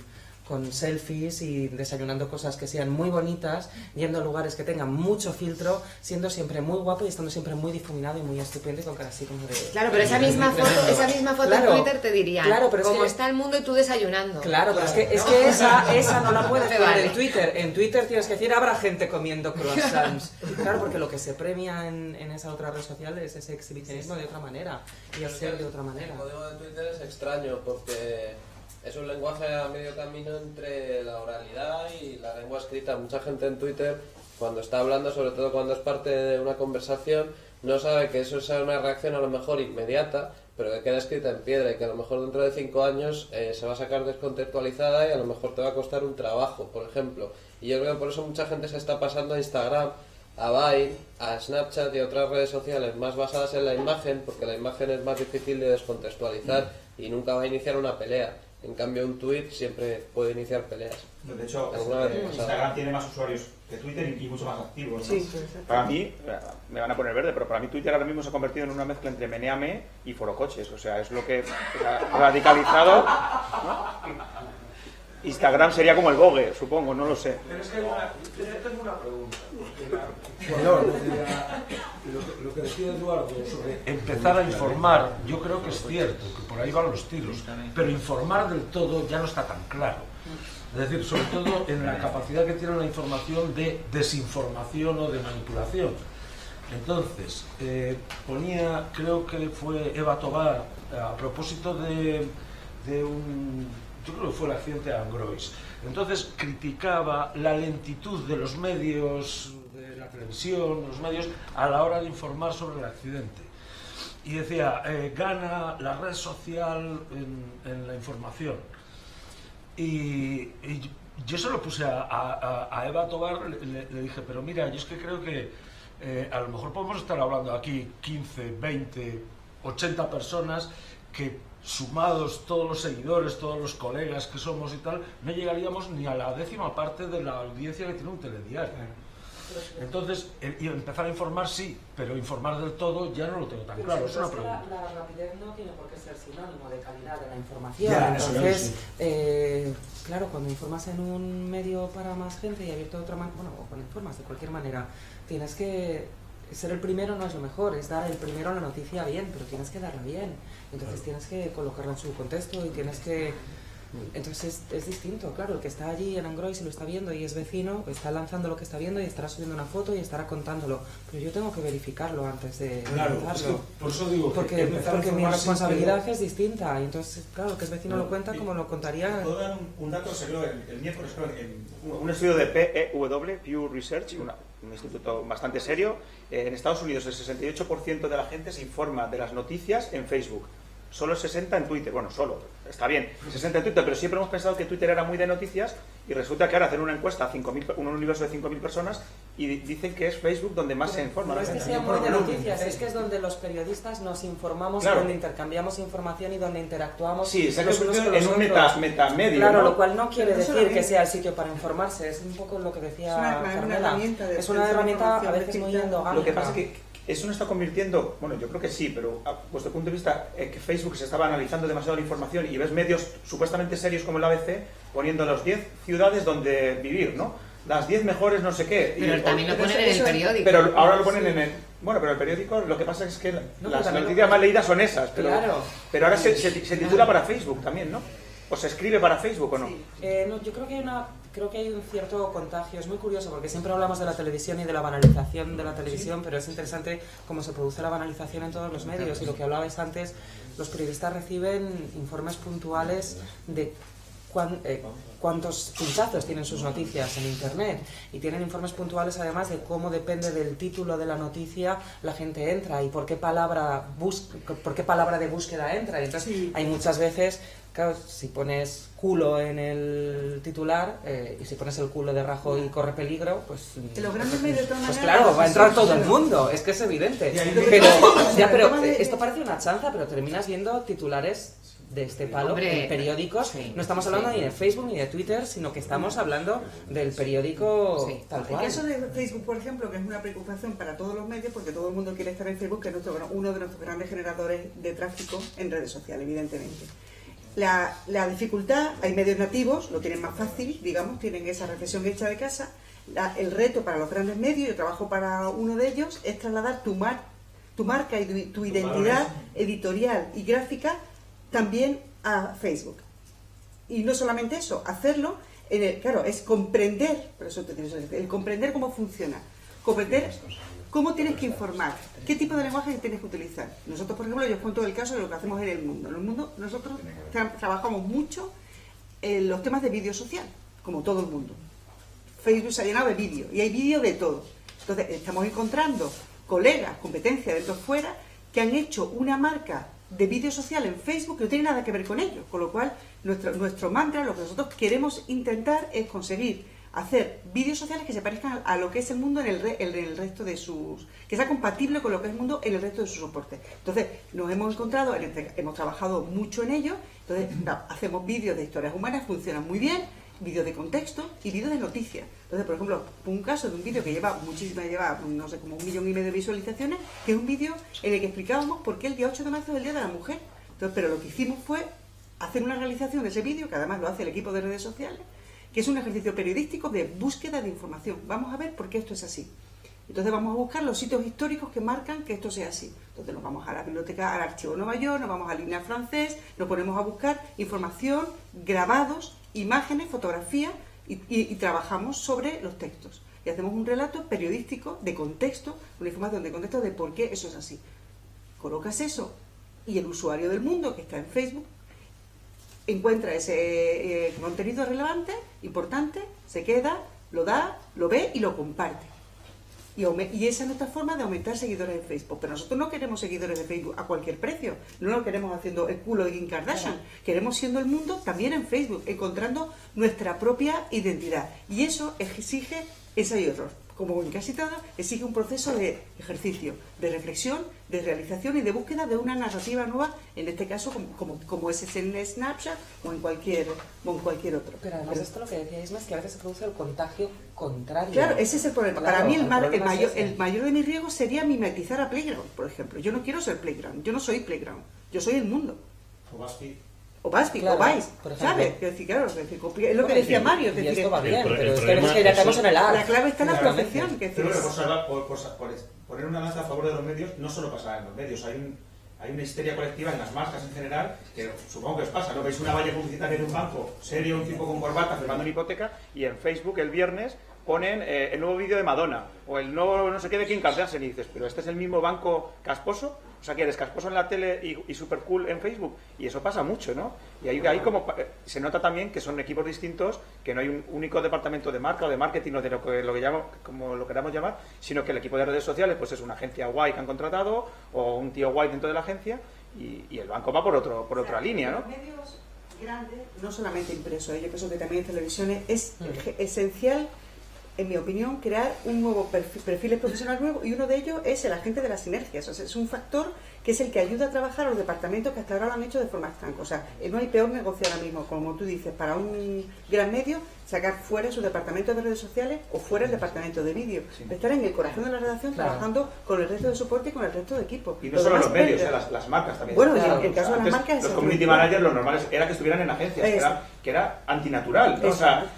selfies y desayunando cosas que sean muy bonitas, yendo a lugares que tengan mucho filtro, siendo siempre muy guapo y estando siempre muy difuminado y muy estupendo y con cara así como de... Claro, pero esa misma foto claro, en Twitter te dirían, claro, pero cómo es que, está el mundo y tú desayunando. Claro, pero es que esa no la puedes poner en Twitter. En Twitter tienes que decir, habrá gente comiendo croissants. Claro, porque lo que se premia en esa otra red social es ese exhibicionismo de otra manera y el ser de otra manera. El código de Twitter es extraño porque... es un lenguaje a medio camino entre la oralidad y la lengua escrita. Mucha gente en Twitter, cuando está hablando, sobre todo cuando es parte de una conversación, no sabe que eso sea una reacción a lo mejor inmediata, pero que queda escrita en piedra y que a lo mejor dentro de 5 años se va a sacar descontextualizada y a lo mejor te va a costar un trabajo, por ejemplo. Y yo creo que por eso mucha gente se está pasando a Instagram, a Vine, a Snapchat y a otras redes sociales más basadas en la imagen, porque la imagen es más difícil de descontextualizar y nunca va a iniciar una pelea. En cambio, un tweet siempre puede iniciar peleas. De hecho, Instagram tiene más usuarios que Twitter y mucho más activos, ¿no? Sí. Para mí, me van a poner verde, pero para mí Twitter ahora mismo se ha convertido en una mezcla entre Meneame y Forocoches. O sea, es lo que ha radicalizado, ¿no? Instagram sería como el Vogue, supongo, no lo sé. Pero es que yo tengo una pregunta. Lo que decía Eduardo sobre empezar a informar, yo creo que es cierto, que por ahí van los tiros, pero informar del todo ya no está tan claro. Es decir, sobre todo en la capacidad que tiene la información de desinformación o de manipulación. Entonces, ponía, creo que fue Eva Tobar, a propósito de un... yo creo que fue el accidente de Angrois. Entonces criticaba la lentitud de los medios, de la televisión, de los medios, a la hora de informar sobre el accidente. Y decía, gana la red social en la información. Y yo se lo puse a Eva Tobar, le dije, pero mira, yo es que creo que a lo mejor podemos estar hablando aquí 15, 20, 80 personas que, sumados todos los seguidores, todos los colegas que somos y tal, no llegaríamos ni a la 10ª parte de la audiencia que tiene un telediario. Entonces, y empezar a informar sí, pero informar del todo ya no lo tengo tan claro, es una pregunta. La rapidez no tiene por qué ser sinónimo de calidad de la información. Entonces, claro, cuando informas en un medio para más gente y abierto de otra manera, bueno, o cuando informas de cualquier manera, tienes que... ser el primero no es lo mejor, es dar el primero la noticia bien, pero tienes que darla bien. Entonces tienes que colocarla en su contexto y tienes que... Entonces es distinto, claro, el que está allí en Angrois y lo está viendo y es vecino, está lanzando lo que está viendo y estará subiendo una foto y estará contándolo. Pero yo tengo que verificarlo antes de lanzarlo. Es que por eso digo porque mi responsabilidad es distinta. Y entonces, claro, que es vecino lo cuenta como lo contaría... Puedo dar un dato, se creo, el miércoles, en un estudio de PEW, Pew Research, un instituto bastante serio. En Estados Unidos el 68% de la gente se informa de las noticias en Facebook. solo 60 en Twitter. Bueno, solo, está bien, 60 en Twitter, pero siempre hemos pensado que Twitter era muy de noticias y resulta que ahora hacen una encuesta a un universo de 5.000 personas y dicen que es Facebook donde más se informa. No es que sea muy de noticias, es que es donde los periodistas nos informamos, claro, donde intercambiamos información y donde interactuamos. Sí, se ha los unos con en los un otros. metamedio. Claro, ¿no? lo cual no quiere decir que sea el sitio para informarse, es un poco lo que decía Carmela. Es una herramienta a veces muy endogámica. Lo que pasa es que eso no está convirtiendo, bueno, yo creo que sí, pero a vuestro punto de vista, que Facebook se estaba analizando demasiado la información y ves medios supuestamente serios como el ABC poniendo las 10 ciudades donde vivir, ¿no? Las 10 mejores no sé qué. Pero también lo ponen en el periódico. Pero ahora lo ponen en el... Bueno, pero el periódico lo que pasa es que las noticias más leídas son esas, pero, pero ahora se titula para Facebook también, ¿no? ¿O se escribe para Facebook o no? Sí. No, yo creo que hay un cierto contagio. Es muy curioso porque siempre hablamos de la televisión y de la banalización de la televisión, pero es interesante cómo se produce la banalización en todos los medios. Y lo que hablabais antes, los periodistas reciben informes puntuales de cuántos pinchazos tienen sus noticias en Internet, y tienen informes puntuales además de cómo depende del título de la noticia la gente entra y por qué palabra de búsqueda entra. Y entonces hay muchas veces, claro, si pones culo en el titular y si pones el culo de Rajoy y corre peligro, pues claro, va a entrar todo el mundo, es que es evidente. Pero esto parece una chanza, pero terminas viendo titulares de este palo en periódicos. No estamos hablando ni de Facebook ni de Twitter, sino que estamos hablando del periódico tal cual. El caso de Facebook, por ejemplo, que es una preocupación para todos los medios, porque todo el mundo quiere estar en Facebook, que es uno de nuestros grandes generadores de tráfico en redes sociales, evidentemente. La dificultad, hay medios nativos, lo tienen más fácil, digamos, tienen esa reflexión hecha de casa. El reto para los grandes medios, yo trabajo para uno de ellos, es trasladar tu marca y tu identidad editorial y gráfica también a Facebook. Y no solamente eso, hacerlo, claro, es comprender, por eso te digo, el comprender cómo funciona, comprender cómo tienes que informar, qué tipo de lenguaje tienes que utilizar. Nosotros, por ejemplo, yo os cuento el caso de lo que hacemos en El Mundo. En El Mundo nosotros trabajamos mucho en los temas de vídeo social, como todo el mundo. Facebook se ha llenado de vídeo, y hay vídeo de todo. Entonces, estamos encontrando colegas, competencia dentro fuera, que han hecho una marca de vídeo social en Facebook que no tiene nada que ver con ello, con lo cual nuestro mantra, lo que nosotros queremos intentar es conseguir hacer vídeos sociales que se parezcan a lo que es el mundo en el resto de sus... que sea compatible con lo que es el mundo en el resto de sus soportes. Entonces, nos hemos encontrado, hemos trabajado mucho en ello, entonces hacemos vídeos de historias humanas, funcionan muy bien, vídeos de contexto y vídeos de noticias. Entonces, por ejemplo, un caso de un vídeo que lleva no sé, como 1,5 millones de visualizaciones, que es un vídeo en el que explicábamos por qué el día 8 de marzo es el Día de la Mujer. Entonces, pero lo que hicimos fue hacer una realización de ese vídeo, que además lo hace el equipo de redes sociales, que es un ejercicio periodístico de búsqueda de información. Vamos a ver por qué esto es así. Entonces vamos a buscar los sitios históricos que marcan que esto sea así. Entonces nos vamos a la biblioteca, al Archivo de Nueva York, nos vamos al Lineal francés, nos ponemos a buscar información, grabados, imágenes, fotografías y trabajamos sobre los textos. Y hacemos un relato periodístico de contexto, una información de contexto de por qué eso es así. Colocas eso y el usuario del Mundo, que está en Facebook, encuentra ese contenido relevante, importante, se queda, lo da, lo ve y lo comparte. Y esa es nuestra forma de aumentar seguidores en Facebook. Pero nosotros no queremos seguidores de Facebook a cualquier precio. No lo queremos haciendo el culo de Kim Kardashian. Queremos siendo el mundo también en Facebook, encontrando nuestra propia identidad. Y eso exige ensayo y error. Como en casi todo, exige un proceso de ejercicio, de reflexión, de realización y de búsqueda de una narrativa nueva, en este caso como es en Snapchat o en cualquier otro. Pero además esto lo que decíais es que a veces se produce el contagio contrario. Claro, ese es el problema. Claro, para mí el mayor de mis riesgos sería mimetizar a Playground, por ejemplo. Yo no quiero ser Playground, yo no soy Playground, yo soy el mundo. O BuzzFeed, claro, o Vice, ¿sabes? Es decir, claro, es lo que decía Mario. Es decir, esto va bien, pero es que ya estamos en el ar. La clave está en la perfección. Pero por poner una lanza a favor de los medios, no solo pasa en los medios, hay una histeria colectiva en las marcas en general, que supongo que os pasa, ¿no? Veis una valla publicitaria en un banco, serio, un tipo con corbata firmando una hipoteca, y en Facebook el viernes ponen el nuevo vídeo de Madonna, o el nuevo no sé qué de Kim Kardashian, y dices, pero este es el mismo banco casposo. O sea, que eres casposo en la tele y super cool en Facebook. Y eso pasa mucho, ¿no? Y ahí como se nota también que son equipos distintos, que no hay un único departamento de marca o de marketing o de lo que llamamos, como lo queramos llamar, sino que el equipo de redes sociales pues es una agencia guay que han contratado o un tío guay dentro de la agencia y el banco va por otra línea, ¿no? Los medios grandes, no solamente impresos, yo pienso que también en televisiones, es esencial, en mi opinión, crear un nuevo perfiles profesionales nuevos, y uno de ellos es el agente de las sinergias. O sea, es un factor que es el que ayuda a trabajar a los departamentos que hasta ahora lo han hecho de forma estanca. O sea, no hay peor negocio ahora mismo, como tú dices, para un gran medio, sacar fuera su departamento de redes sociales o fuera el departamento de vídeo. Sí. Estar en el corazón de la redacción, claro, trabajando con el resto de soporte y con el resto de equipo. Y no solo los medios, las marcas también. Bueno, claro, en el caso de las marcas... Los community managers, lo normal era que estuvieran en agencias, que era antinatural, ¿no? O sea,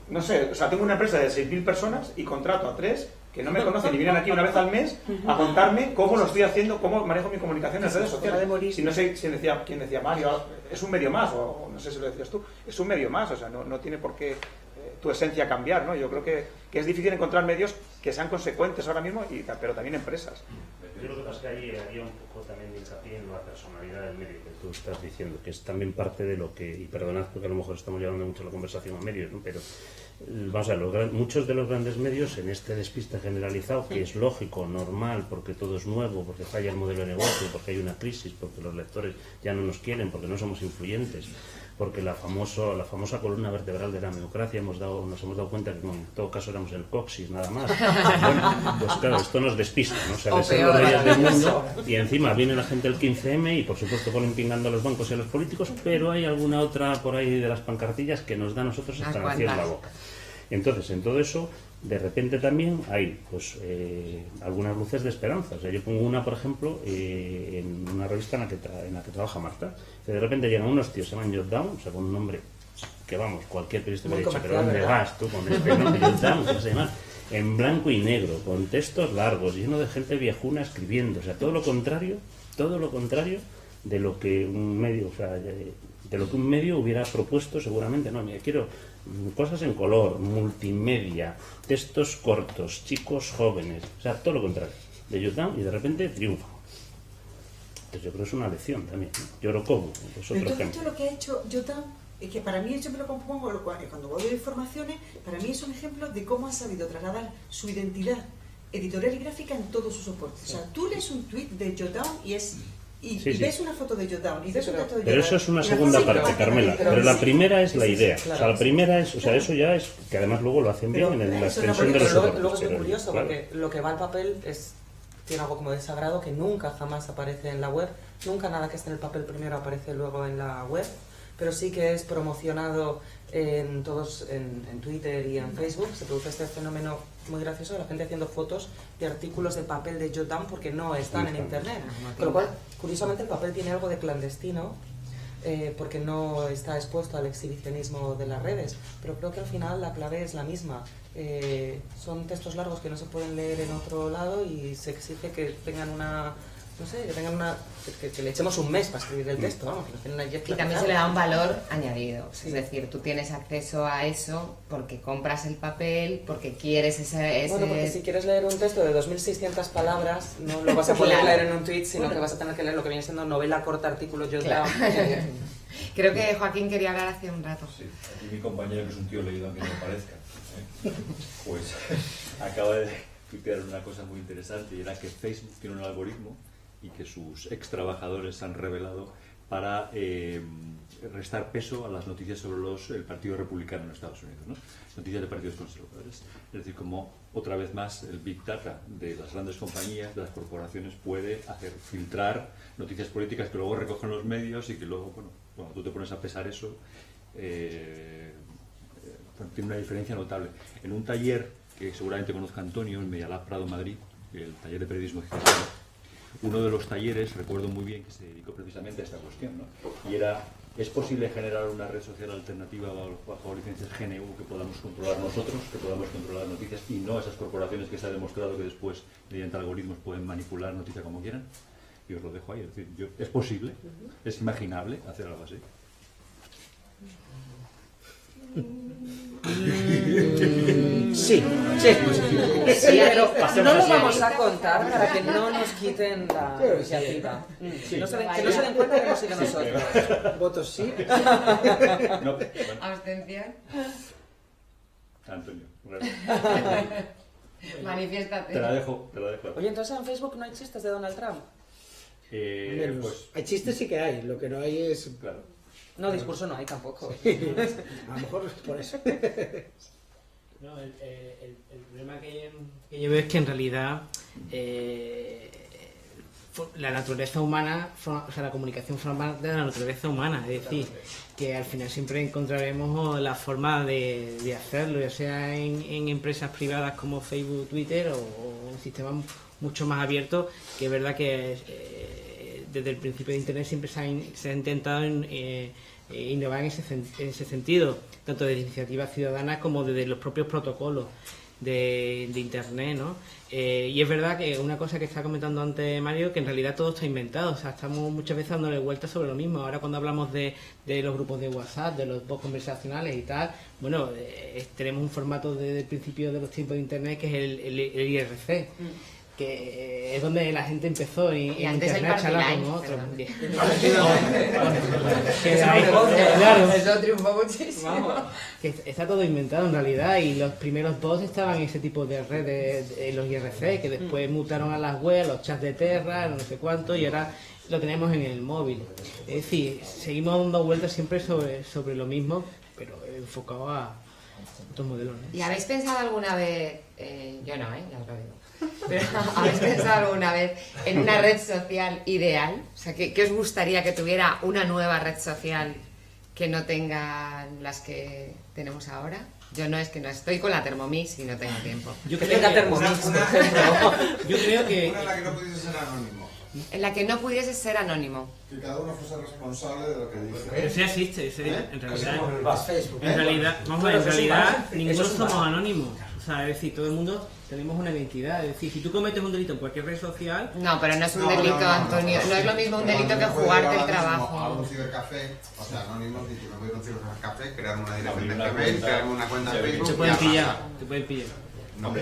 no sé, o sea, tengo una empresa de 6.000 personas y contrato a 3 que no me conocen y vienen aquí una vez al mes a contarme cómo lo estoy haciendo, cómo manejo mi comunicación en redes sociales. Si no sé quién decía Mario, es un medio más, o no sé si lo decías tú, es un medio más, o sea, no tiene por qué tu esencia cambiar, ¿no? Yo creo que es difícil encontrar medios que sean consecuentes ahora mismo, pero también empresas. Yo creo que pasa que ahí había un poco también de hincapié en la personalidad del medio que tú estás diciendo, que es también parte de lo que, y perdonad porque a lo mejor estamos llevando mucho la conversación a medios, ¿no? Pero vamos a ver, muchos de los grandes medios en este despiste generalizado, que es lógico, normal, porque todo es nuevo, porque falla el modelo de negocio, porque hay una crisis, porque los lectores ya no nos quieren, porque no somos influyentes, porque la famosa columna vertebral de la democracia nos hemos dado cuenta que en todo caso éramos el coxis nada más. Bueno, pues claro, esto nos despista, ¿no? O sea, de ser los reyes del mundo, y encima viene la gente del 15M y por supuesto ponen pingando a los bancos y a los políticos, pero hay alguna otra por ahí de las pancartillas que nos da a nosotros hasta nacer la boca. Entonces, en todo eso, de repente también hay pues algunas luces de esperanza. O sea, yo pongo una, por ejemplo, en una revista en la que trabaja Marta, que de repente llegan unos tíos, se llaman Jotdown, o sea, con un nombre que vamos, cualquier periodista me ha dicho, pero ¿dónde vas tú con este nombre? Jotdown, ¿qué se llama? En blanco y negro, con textos largos, lleno de gente viejuna escribiendo, o sea, todo lo contrario de lo que un medio, o sea, de lo que un medio hubiera propuesto seguramente. No, mira, quiero cosas en color, multimedia, textos cortos, chicos jóvenes, o sea, todo lo contrario de Jotdown, y de repente triunfa. Entonces yo creo que es una lección también, ¿no? Yorokobu es otro ejemplo. Lo que ha hecho Jotdown, es que para mí, yo siempre lo compongo cuando voy a informaciones, para mí es un ejemplo de cómo ha sabido trasladar su identidad editorial y gráfica en todos sus soportes. O sea, tú lees un tweet de Jotdown y ves una foto de Jotdown y ves un texto de Jotdown. Pero eso es una segunda parte, Carmela. Pero la primera es la idea. O sea, la primera es, o sea, eso ya es, que además luego lo hacen bien en la extensión de los soportes. Luego es muy curioso, porque lo que va al papel tiene algo como de sagrado que nunca jamás aparece en la web. Nunca nada que esté en el papel primero aparece luego en la web. Pero sí que es promocionado en Twitter y en Facebook. Se produce este fenómeno muy gracioso de la gente haciendo fotos de artículos de papel de Jotdown porque no están en internet. Con lo cual, curiosamente, el papel tiene algo de clandestino porque no está expuesto al exhibicionismo de las redes. Pero creo que al final la clave es la misma. Son textos largos que no se pueden leer en otro lado y se exige que tengan que le echemos un mes para escribir el texto, vamos, que no tienen y también se le da un valor añadido, sí. Es decir, tú tienes acceso a eso porque compras el papel, porque quieres ese... Bueno, porque si quieres leer un texto de 2.600 palabras, no lo vas a poder leer en un tweet, sino que vas a tener que leer lo que viene siendo novela corta, artículo Jotdown. Claro. Creo que Joaquín quería hablar hace un rato. Sí, aquí mi compañero, que es un tío leído aunque no parezca, pues acaba de tuitear una cosa muy interesante, y era que Facebook tiene un algoritmo y que sus ex trabajadores han revelado para restar peso a las noticias sobre el Partido Republicano en Estados Unidos, ¿no? Noticias de partidos conservadores. Es decir, como otra vez más el Big Data de las grandes compañías, de las corporaciones, puede hacer filtrar noticias políticas que luego recogen los medios y que luego, bueno, cuando tú te pones a pesar eso, tiene una diferencia notable. En un taller que seguramente conozca Antonio, en Medialab Prado, Madrid, el taller de periodismo ejecutivo, uno de los talleres, recuerdo muy bien, que se dedicó precisamente a esta cuestión, ¿no? Y era, ¿es posible generar una red social alternativa bajo licencias GNU que podamos controlar nosotros, que podamos controlar noticias y no esas corporaciones que se ha demostrado que después, mediante algoritmos, pueden manipular noticias como quieran? Y os lo dejo ahí, es decir, ¿es posible? ¿Es imaginable hacer algo así? Sí, pero no lo vamos a contar para que no nos quiten la iniciativa. Que no se den cuenta que nos siguen nosotros. Votos sí. No, bueno. Abstención. Antonio, manifiéstate. Te la dejo. Oye, entonces en Facebook no hay chistes de Donald Trump. Menos. Pues, hay chistes sí que hay, lo que no hay es... Claro. No, discurso no hay tampoco. A lo mejor es por eso. No, el problema que yo veo es que en realidad la naturaleza humana, o sea, la comunicación forma parte de la naturaleza humana, es decir, que al final siempre encontraremos la forma de hacerlo, ya sea en empresas privadas como Facebook, Twitter o en sistemas mucho más abiertos, que es verdad que desde el principio de Internet siempre se ha intentado innovar en ese sentido, tanto desde iniciativas ciudadanas como desde los propios protocolos de Internet, ¿no? Y es verdad que una cosa que estaba comentando antes Mario, que en realidad todo está inventado, o sea, estamos muchas veces dándole vueltas sobre lo mismo. Ahora cuando hablamos de los grupos de WhatsApp, de los bots conversacionales y tal, bueno, tenemos un formato desde el principio de los tiempos de Internet que es el IRC. Que es donde la gente empezó y antes Internet el charla Party con Line, otros. Claro, eso triunfó muchísimo. Que está todo inventado en realidad y los primeros bots estaban en ese tipo de redes, los IRC, que después mutaron a las web, los chats de Terra, no sé cuánto, y ahora lo tenemos en el móvil. Es decir, seguimos dando vueltas siempre sobre lo mismo, pero enfocado a otros modelos, ¿no? ¿Y habéis pensado alguna vez, yo no, ya os lo digo, pero habéis pensado alguna vez en una red social ideal? O sea, ¿qué os gustaría que tuviera una nueva red social que no tengan las que tenemos ahora? Yo no, es que no estoy con la Thermomix y no tengo tiempo. Yo creo que la Thermomix, por ejemplo. Yo creo que... Una en la que no pudiese ser anónimo. En la que no pudiese ser anónimo. Que cada uno fuese responsable de lo que dice. Pero sí existe, en realidad. Facebook. En realidad, vamos a ver, en realidad ninguno somos anónimos. O sea, es decir, todo el mundo tenemos una identidad. Es decir, si tú cometes un delito en cualquier red social... No, pero no es un delito, Antonio. No es lo mismo un delito que jugarte el trabajo. A un cibercafé, o sea, anónimos, y no voy a ir a un cibercafé, crearme una dirección de Gmail, crearme una cuenta de Facebook. Te pueden pillar. No, sí,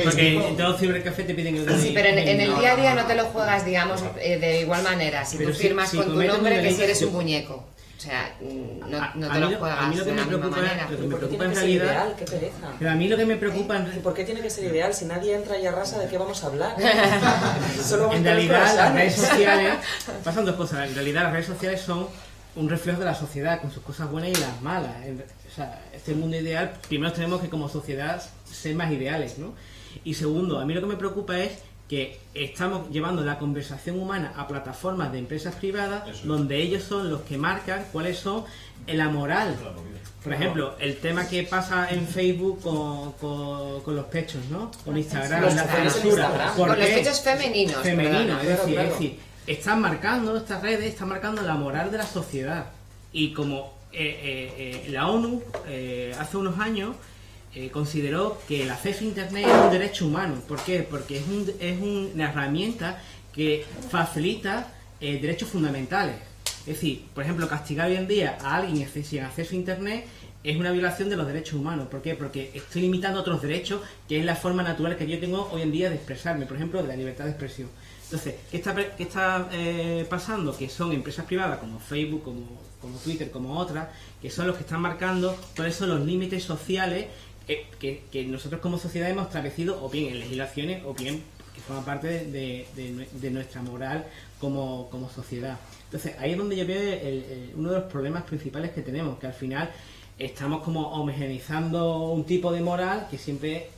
porque en todo cibercafé te piden el DNI. Sí, pero en el día a día no te lo juegas, digamos, de igual manera. Si tú firmas con tu nombre que si eres un muñeco. O sea, no te lo juegas de la misma manera. Lo que me preocupa en realidad... Ideal, qué pereza. Pero a mí lo que me preocupa... ¿Por qué tiene que ser ideal? Si nadie entra y arrasa, ¿de qué vamos a hablar? En realidad, las redes sociales... Pasan dos cosas. En realidad, las redes sociales son un reflejo de la sociedad, con sus cosas buenas y las malas. O sea, este es el mundo ideal. Primero tenemos que, como sociedad, ser más ideales, ¿no? Y segundo, a mí lo que me preocupa es que estamos llevando la conversación humana a plataformas de empresas privadas donde ellos son los que marcan cuáles son la moral. Por ejemplo, el tema que pasa en Facebook con los pechos, ¿no? Con Instagram, la censura. Con los pechos femeninos. Femeninos, es decir, están marcando, estas redes están marcando la moral de la sociedad. Y como la ONU hace unos años consideró que el acceso a Internet es un derecho humano. ¿Por qué? Porque es una herramienta que facilita derechos fundamentales. Es decir, por ejemplo, castigar hoy en día a alguien sin acceso a Internet es una violación de los derechos humanos. ¿Por qué? Porque estoy limitando otros derechos, que es la forma natural que yo tengo hoy en día de expresarme, por ejemplo, de la libertad de expresión. Entonces, ¿qué está pasando? Que son empresas privadas como Facebook, como Twitter, como otras, que son los que están marcando cuáles son los límites sociales que nosotros como sociedad hemos establecido, o bien en legislaciones, o bien que forman parte de nuestra moral como sociedad. Entonces, ahí es donde yo veo uno de los problemas principales que tenemos, que al final estamos como homogeneizando un tipo de moral que siempre,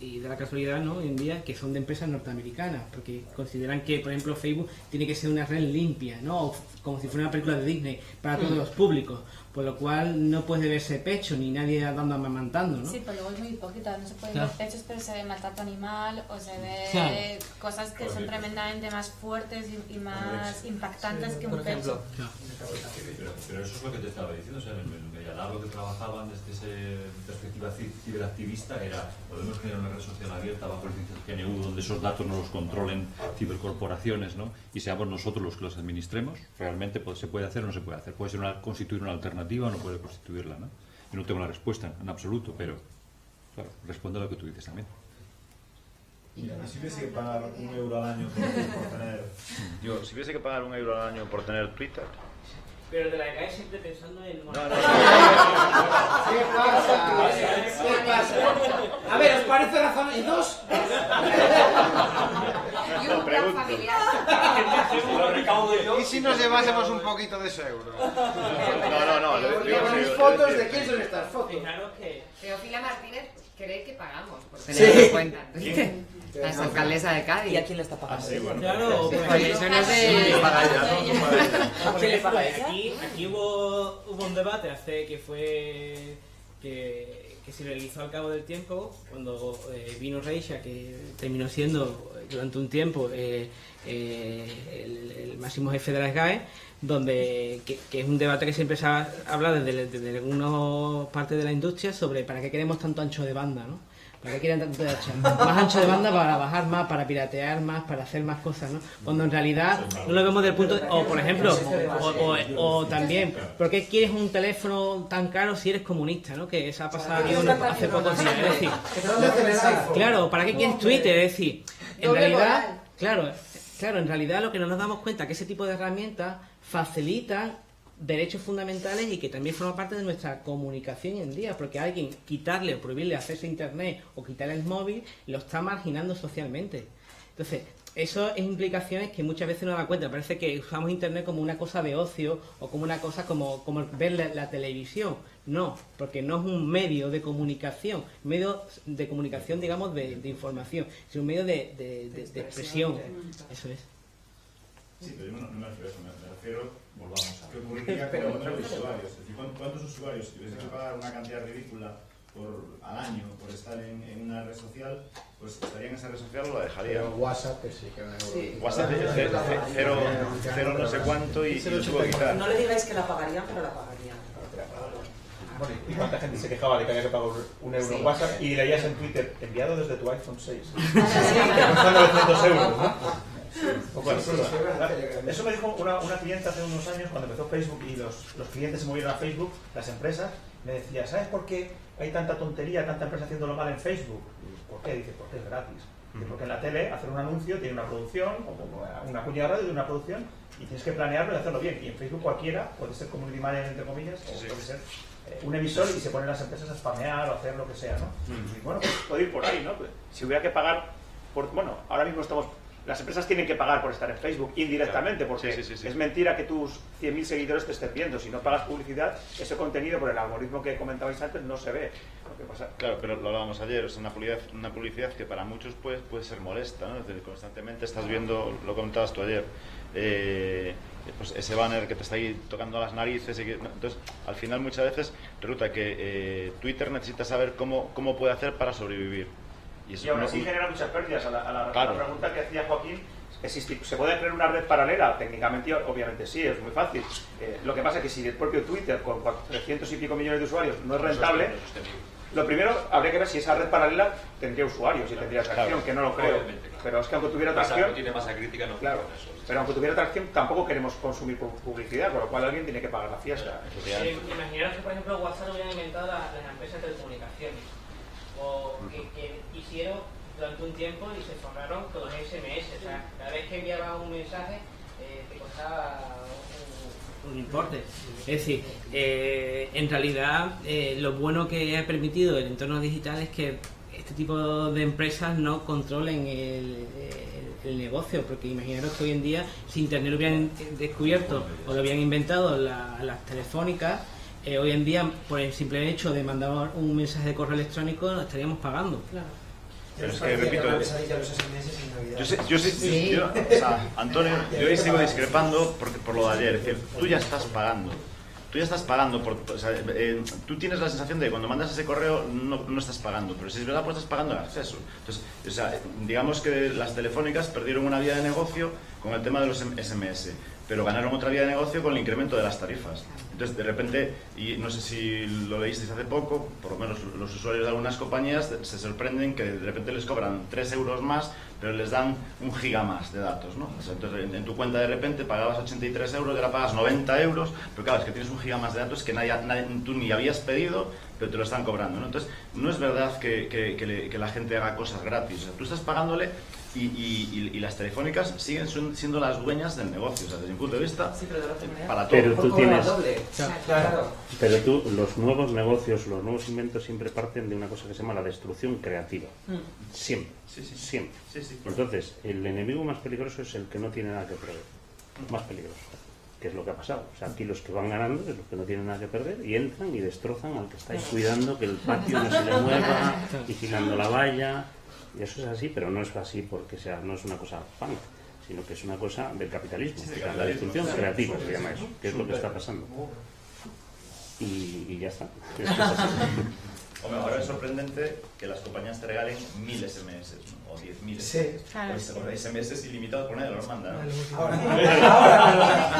y de la casualidad, ¿no?, hoy en día, que son de empresas norteamericanas, porque consideran que, por ejemplo, Facebook tiene que ser una red limpia, ¿no?, o como si fuera una película de Disney para todos los públicos, por lo cual no puede verse pecho ni nadie andando amamantando, ¿no? Sí, pero luego es muy hipócrita, no se pueden Claro. ver pechos, pero se ve maltrato animal o se ve Claro. cosas que son tremendamente más fuertes y más impactantes que un pecho. Pero eso es lo que te estaba diciendo, o sea, en el medialab que trabajaban desde esa perspectiva ciberactivista era, podemos generar una red social abierta bajo el GNU donde esos datos no los controlen cibercorporaciones, ¿no?, y seamos nosotros los que los administremos. Realmente se puede hacer o no se puede hacer, puede ser constituir una alternativa o no puede constituirla, ¿no? Yo no tengo la respuesta en absoluto, pero claro, responde a lo que tú dices también. ¿Y si hubiese que pagar €1 al año por tener... Yo, si hubiese que pagar €1 al año por tener Twitter... Pero te la caes siempre pensando en... ¿Qué pasa? A ver, ¿os parece razonable? ¿Y dos? Y un plan familiar. si nos llevásemos un poquito de ese euro? No. Mis fotos, ¿de quién son estas fotos? Fijaros que Teófila Martínez cree que pagamos por Sí. tener en cuenta. ¿Quién? La alcaldesa de Cádiz. ¿Y a quién le está pagando? claro, Oye, eso no es de... Por ejemplo, aquí hubo un debate que se realizó al cabo del tiempo, cuando vino Reixa, que terminó siendo durante un tiempo el máximo jefe de la SGAE, donde que es un debate que siempre se ha hablado desde algunas partes de la industria sobre para qué queremos tanto ancho de banda, ¿no? ¿Para qué quieren tanto más ancho de banda? Para bajar más, para piratear más, para hacer más cosas, ¿no? Cuando en realidad no lo vemos del punto o por ejemplo, o también, ¿por qué quieres un teléfono tan caro si eres comunista, ¿no? Que eso ha pasado hace pocos días, es decir, claro, ¿para qué quieres Twitter? Es decir, en realidad, claro, en realidad lo que no nos damos cuenta es que ese tipo de herramientas facilitan derechos fundamentales y que también forma parte de nuestra comunicación hoy en día, porque alguien quitarle o prohibirle acceso a internet o quitarle el móvil lo está marginando socialmente. Entonces, eso es implicaciones que muchas veces no nos da cuenta. Parece que usamos internet como una cosa de ocio o como una cosa como ver la televisión. No, porque no es un medio de comunicación, digamos, de información, sino un medio de expresión. Eso es. Sí, pero yo no me refiero a eso, me refiero, volvamos a qué ocurriría con otros usuarios. Es decir, ¿cuántos usuarios, si tuviesen que pagar una cantidad ridícula al año por estar en una red social, pues estaría en esa red social o la dejaría? Pero WhatsApp, que sí, que WhatsApp cero no sé cuánto y lo puedo quitar. No le digáis que la pagarían, pero la pagarían. Bueno, ¿y cuánta gente se quejaba de que había que pagar un euro en WhatsApp y leías en Twitter, enviado desde tu iPhone 6? Cuesta 900 euros, ¿no? Eso me dijo una clienta hace unos años cuando empezó Facebook y los clientes se movieron a Facebook, las empresas, me decía, ¿sabes por qué hay tanta tontería, tanta empresa haciéndolo mal en Facebook? ¿Por qué? Dice, porque es gratis. Porque en la tele hacer un anuncio tiene una producción, o una cuña de radio de una producción, y tienes que planearlo y hacerlo bien. Y en Facebook cualquiera puede ser community manager, entre comillas, o puede ser un emisor y se ponen las empresas a spamear o hacer lo que sea, ¿no? Y bueno, pues puede ir por ahí, ¿no? Pues, si hubiera que pagar ahora mismo las empresas tienen que pagar por estar en Facebook indirectamente, porque es mentira que tus 100.000 seguidores te estén viendo. Si no pagas publicidad, ese contenido por el algoritmo que comentabais antes no se ve. Lo que pasa... Claro, pero lo hablábamos ayer, es una publicidad que para muchos puede ser molesta, ¿no? Es decir, constantemente estás viendo, lo comentabas tú ayer, pues ese banner que te está ahí tocando las narices. Entonces, al final muchas veces resulta que Twitter necesita saber cómo puede hacer para sobrevivir. Y aún así genera muchas pérdidas. A la pregunta que hacía Joaquín, que si se puede crear una red paralela, técnicamente obviamente sí, es muy fácil. Lo que pasa es que si el propio Twitter con 400 y pico millones de usuarios no es rentable, lo primero habría que ver si esa red paralela tendría usuarios y tendría atracción, que no lo creo. Pero es que aunque tuviera atracción, tiene masa crítica, no. Claro, pero aunque tuviera atracción tampoco queremos consumir publicidad, con lo cual alguien tiene que pagar la fiesta. Imaginaros que por ejemplo WhatsApp hubieran inventado las empresas de telecomunicaciones, o que hicieron durante un tiempo y se formaron con los SMS. O sea, cada vez que enviaba un mensaje te costaba un importe. Es decir, en realidad lo bueno que ha permitido el entorno digital es que este tipo de empresas no controlen el negocio, porque imaginaros que hoy en día si Internet lo hubieran descubierto o lo habían inventado las telefónicas, hoy en día por el simple hecho de mandar un mensaje de correo electrónico lo estaríamos pagando. Claro. Pero es que repito, Antonio, yo ahí sigo discrepando por lo de ayer. Es decir, tú ya estás pagando. Tú tienes la sensación de que cuando mandas ese correo no estás pagando, pero si es verdad, pues estás pagando el acceso. Entonces, digamos que las telefónicas perdieron una vía de negocio con el tema de los SMS, pero ganaron otra vía de negocio con el incremento de las tarifas. Entonces, de repente, y no sé si lo leísteis hace poco, por lo menos los usuarios de algunas compañías se sorprenden que de repente les cobran 3 euros más, pero les dan 1 giga más de datos, ¿no? O sea, entonces, en tu cuenta de repente pagabas 83 euros y ahora pagas 90 euros, pero claro, es que tienes 1 giga más de datos que tú ni habías pedido, pero te lo están cobrando, ¿no? Entonces, no es verdad que la gente haga cosas gratis. O sea, tú estás pagándole y las telefónicas siguen siendo las dueñas del negocio. O sea, desde mi punto de vista, para todo. Pero tú tienes... Pero tú, los nuevos negocios, los nuevos inventos siempre parten de una cosa que se llama la destrucción creativa. Siempre. Siempre. Entonces, el enemigo más peligroso es el que no tiene nada que proveer. más peligroso. Que es lo que ha pasado. O sea, aquí los que van ganando es los que no tienen nada que perder y entran y destrozan al que estáis cuidando que el patio no se le mueva, vigilando la valla. Y eso es así, pero no es así porque no es una cosa punk, sino que es una cosa del capitalismo. O sea, la disfunción creativa se llama eso, que es lo que está pasando. Y ya está. Es Hombre, ahora es sorprendente que las compañías te regalen 1000 SMS, ¿no? O 10.000. Sí. Claro, pues, SMS ilimitados por nadie los manda, ¿no?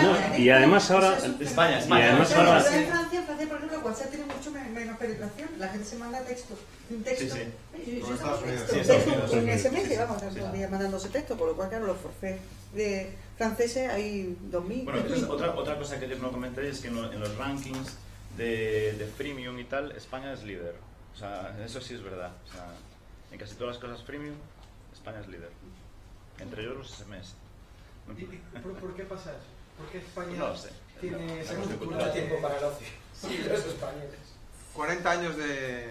No, y además ahora... España. Y además ahora... En Francia, por ejemplo, WhatsApp tiene mucho menos penetración. La gente se manda texto. Un texto. Sí, sí. Yo Estados Unidos. un texto, un SMS, vamos, todo el día mandándose texto, por lo cual, claro, los forfaits de franceses hay 2000. Bueno, entonces, otra cosa que yo no comenté es que en los rankings de freemium y tal, España es líder. O sea, eso sí es verdad. O sea, en casi todas las cosas freemium, España es líder. Entre ellos los SMS. ¿Por qué pasa eso? ¿Por qué España no lo sé. tiene mucho tiempo para el ocio? Sí, los españoles. 40 años de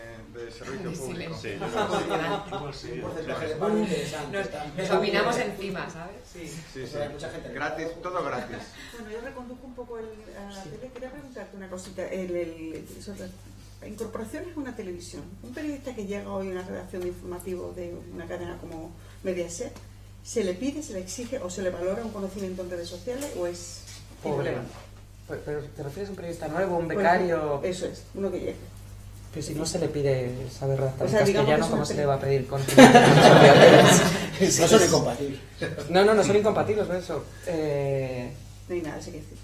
servicio público. Sí, un porcentaje muy interesante. Nos dominamos encima, ¿sabes? Sí. Mucha gente. Gratis, todo gratis. Bueno, yo reconduzco un poco a la tele. Quería preguntarte una cosita. La incorporación es una televisión. Un periodista que llega hoy a una redacción de informativo de una cadena como Mediaset, ¿se le pide, se le exige o se le valora un conocimiento en redes sociales o es irrelevante? ¿Pero te refieres a un periodista nuevo, un becario? Eso es, uno que llega. Pero si no se le pide saber redactar O sea, en digamos castellano, que ¿cómo es se una le va a pedir conocimiento? No son incompatibles. No son incompatibles, por eso. No hay nada, sé qué decir.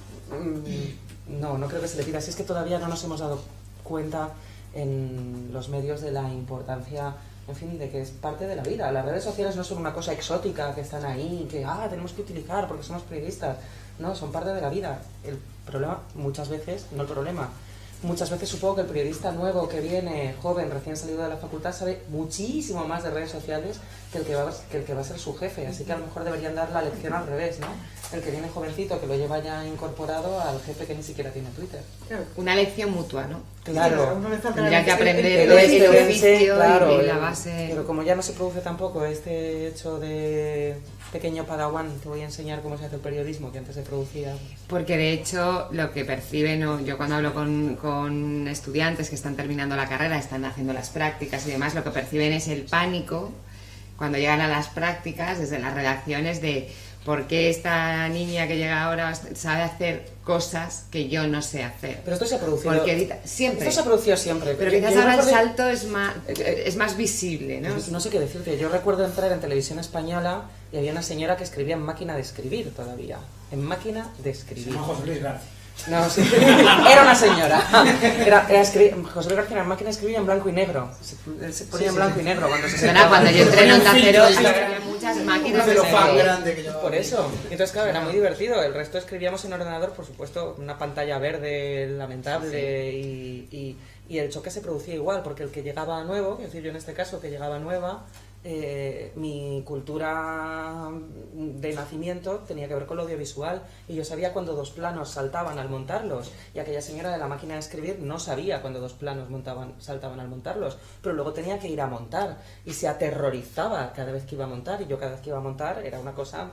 No creo que se le pida. Si es que todavía no nos hemos dado cuenta en los medios de la importancia, en fin, de que es parte de la vida. Las redes sociales no son una cosa exótica que están ahí, que tenemos que utilizar porque somos periodistas. No, son parte de la vida. El problema, muchas veces, no el problema, muchas veces supongo que el periodista nuevo que viene, joven, recién salido de la facultad, sabe muchísimo más de redes sociales que el que va a ser su jefe. Así que a lo mejor deberían dar la lección al revés, ¿no? El que viene jovencito, que lo lleva ya incorporado al jefe que ni siquiera tiene Twitter. Claro. Una lección mutua, ¿no? Claro. Tendría que aprender el oficio claro, y la base. Pero como ya no se produce tampoco este hecho de pequeño padawan, te voy a enseñar cómo se hace el periodismo, que antes se producía. Porque de hecho lo que perciben, yo cuando hablo con estudiantes que están terminando la carrera, están haciendo las prácticas y demás, lo que perciben es el pánico cuando llegan a las prácticas desde las redacciones de por qué esta niña que llega ahora sabe hacer cosas que yo no sé hacer. Pero esto se ha producido siempre. Esto se ha producido siempre. Pero quizás ahora el salto es más visible, ¿no? No sé qué decirte. Yo recuerdo entrar en televisión española y había una señora que escribía en máquina de escribir todavía. En máquina de escribir. Se llama José Luis García. No, sí. Era una señora. José Luis García en máquina de escribir en blanco y negro. Se ponía en blanco y negro cuando se sentaba. Cuando yo entré en Onda Cero había muchas máquinas de escribir. Por eso. Entonces, claro, era muy divertido. El resto escribíamos en ordenador, por supuesto, una pantalla verde lamentable y el choque se producía igual, porque el que llegaba nuevo, es decir, yo en este caso que llegaba nueva, mi cultura de nacimiento tenía que ver con lo audiovisual y yo sabía cuando dos planos saltaban al montarlos y aquella señora de la máquina de escribir no sabía cuando dos planos saltaban al montarlos, pero luego tenía que ir a montar y se aterrorizaba cada vez que iba a montar y yo cada vez que iba a montar era una cosa,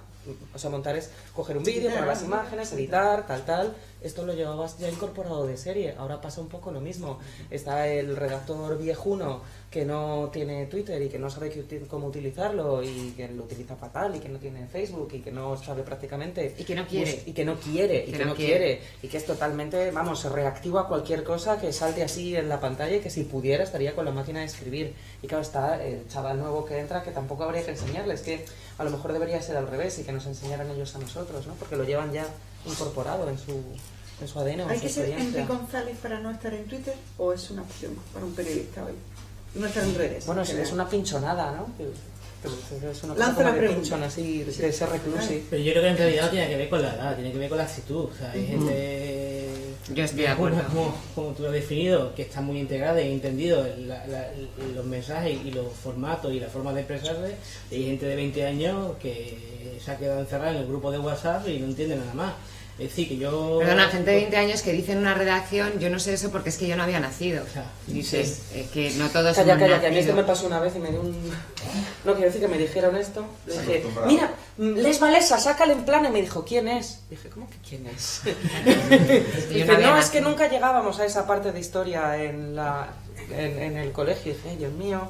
o sea, montar es coger un vídeo, poner las imágenes, editar, tal, esto lo llevabas ya incorporado de serie, ahora pasa un poco lo mismo, está el redactor viejuno que no tiene Twitter y que no sabe cómo utilizarlo y que lo utiliza fatal y que no tiene Facebook y que no sabe prácticamente y que no quiere y que no quiere y que es totalmente, vamos, reactivo a cualquier cosa que salte así en la pantalla y que si pudiera estaría con la máquina de escribir. Y claro, está el chaval nuevo que entra que tampoco habría que enseñarles, que a lo mejor debería ser al revés y que nos enseñaran ellos a nosotros, ¿no? Porque lo llevan ya incorporado en su ADN. ¿Hay que ser Henry González para no estar en Twitter o es una opción para un periodista hoy? No estar en redes. Bueno, es una pinchonada, ¿no? Es una Lanza la pregunta. Pinchón así, de ese reclusi. Pero yo creo que en realidad no tiene que ver con la edad, tiene que ver con la actitud. O sea, hay gente... Yo estoy de acuerdo. Como tú lo has definido, que está muy integrada y entendido los mensajes y los formatos y la forma de expresarse. Y hay gente de 20 años que se ha quedado encerrada en el grupo de WhatsApp y no entiende nada más. Es decir, que yo... Perdona, gente de 20 años que dice en una redacción, yo no sé eso porque es que yo no había nacido. Dices, que no todos Calla, hemos que a mí esto nacido. me pasó una vez y me dio un... No, quiero decir que me dijeron esto. Le dije, mira, Les Valesa, sácale en plano. Y me dijo, ¿quién es? Dije, ¿cómo que quién es? Dice, no, es que nunca llegábamos a esa parte de historia en el colegio. Y dije, Dios mío,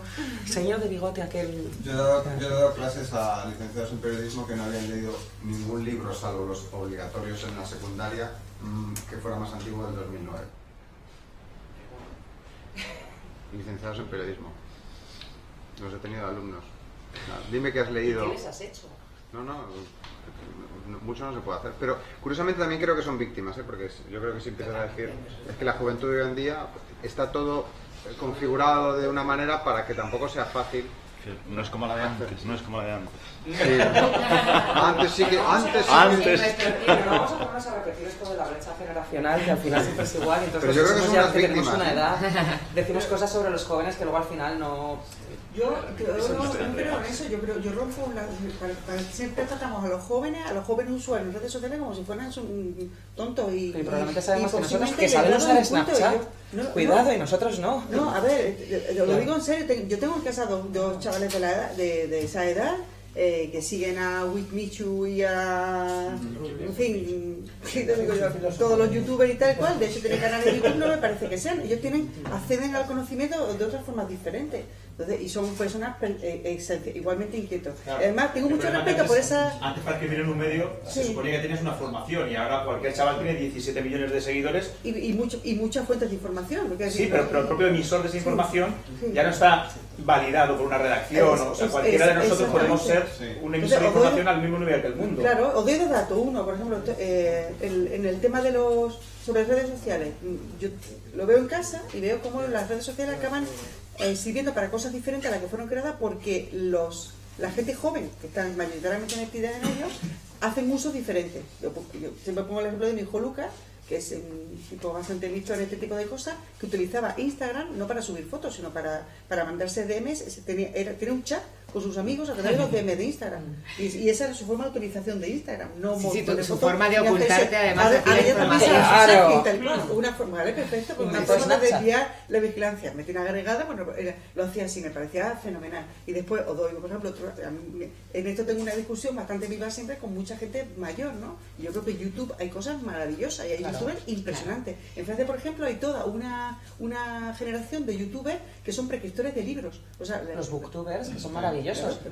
señor de bigote aquel... Yo he dado clases a licenciados en periodismo que no habían leído ningún libro, salvo los obligatorios en la secundaria, que fuera más antiguo del 2009. Licenciados en periodismo. Los he tenido alumnos. No, dime que has leído... ¿Qué les has hecho? No, mucho no se puede hacer. Pero curiosamente también creo que son víctimas, porque yo creo que si empiezas a decir, es que la juventud de hoy en día está todo configurado de una manera para que tampoco sea fácil. No es como la de antes, no es como la de antes. Sí. Antes sí que... Antes. Pero no vamos a ponernos a repetir esto de la brecha generacional, que al final siempre es igual. Entonces, Pero yo creo que son ya las que tenemos víctimas, una edad, decimos cosas sobre los jóvenes que luego al final no... Yo no creo en eso, yo rompo siempre tratamos a los jóvenes usuarios en redes sociales como si fueran tontos y probablemente sabemos que nosotros posiblemente que saben le usar damos Snapchat, un punto, cuidado, y nosotros no. No, a ver, lo digo en serio, yo tengo en casa dos chavales de la edad, de esa edad, que siguen a With Michu y a... En fin, ¿qué te digo yo? Todos los youtubers y tal cual, de hecho tienen canales de YouTube, no me parece que sean, ellos acceden al conocimiento de otras formas diferentes. Entonces, y son personas igualmente inquietos. Claro. Además, tengo mucho respeto por esa... Antes, para escribir en un medio, se suponía que tenías una formación y ahora cualquier chaval tiene 17 millones de seguidores. Y muchas fuentes de información. Sí, pero el propio emisor de esa información ya no está validado por una redacción. O sea, cualquiera de nosotros podemos ser un emisor de información al mismo nivel que el mundo. Claro, os doy dos datos. Uno, por ejemplo, en el tema de sobre redes sociales, yo lo veo en casa y veo cómo las redes sociales acaban sirviendo para cosas diferentes a las que fueron creadas porque la gente joven, que están mayoritariamente metida en ellos, hacen usos diferentes. Yo siempre pongo el ejemplo de mi hijo Lucas, que es un tipo bastante listo en este tipo de cosas, que utilizaba Instagram no para subir fotos, sino para mandarse DMs. Tiene un chat con sus amigos a través de los DMs de Instagram. Y esa era su forma de utilización de Instagram. No su forma de ocultarte, además, una forma, ¿vale? Perfecto, porque una forma de desviar la vigilancia. Me tiene agregada, bueno, lo hacía así, me parecía fenomenal. Y después os doy, por ejemplo, en esto tengo una discusión bastante viva siempre con mucha gente mayor, ¿no? Y yo creo que en YouTube hay cosas maravillosas y hay youtubers impresionantes. En Francia, por ejemplo, hay toda una generación de youtubers que son prescriptores de libros. O sea, los booktubers, que son maravillosos.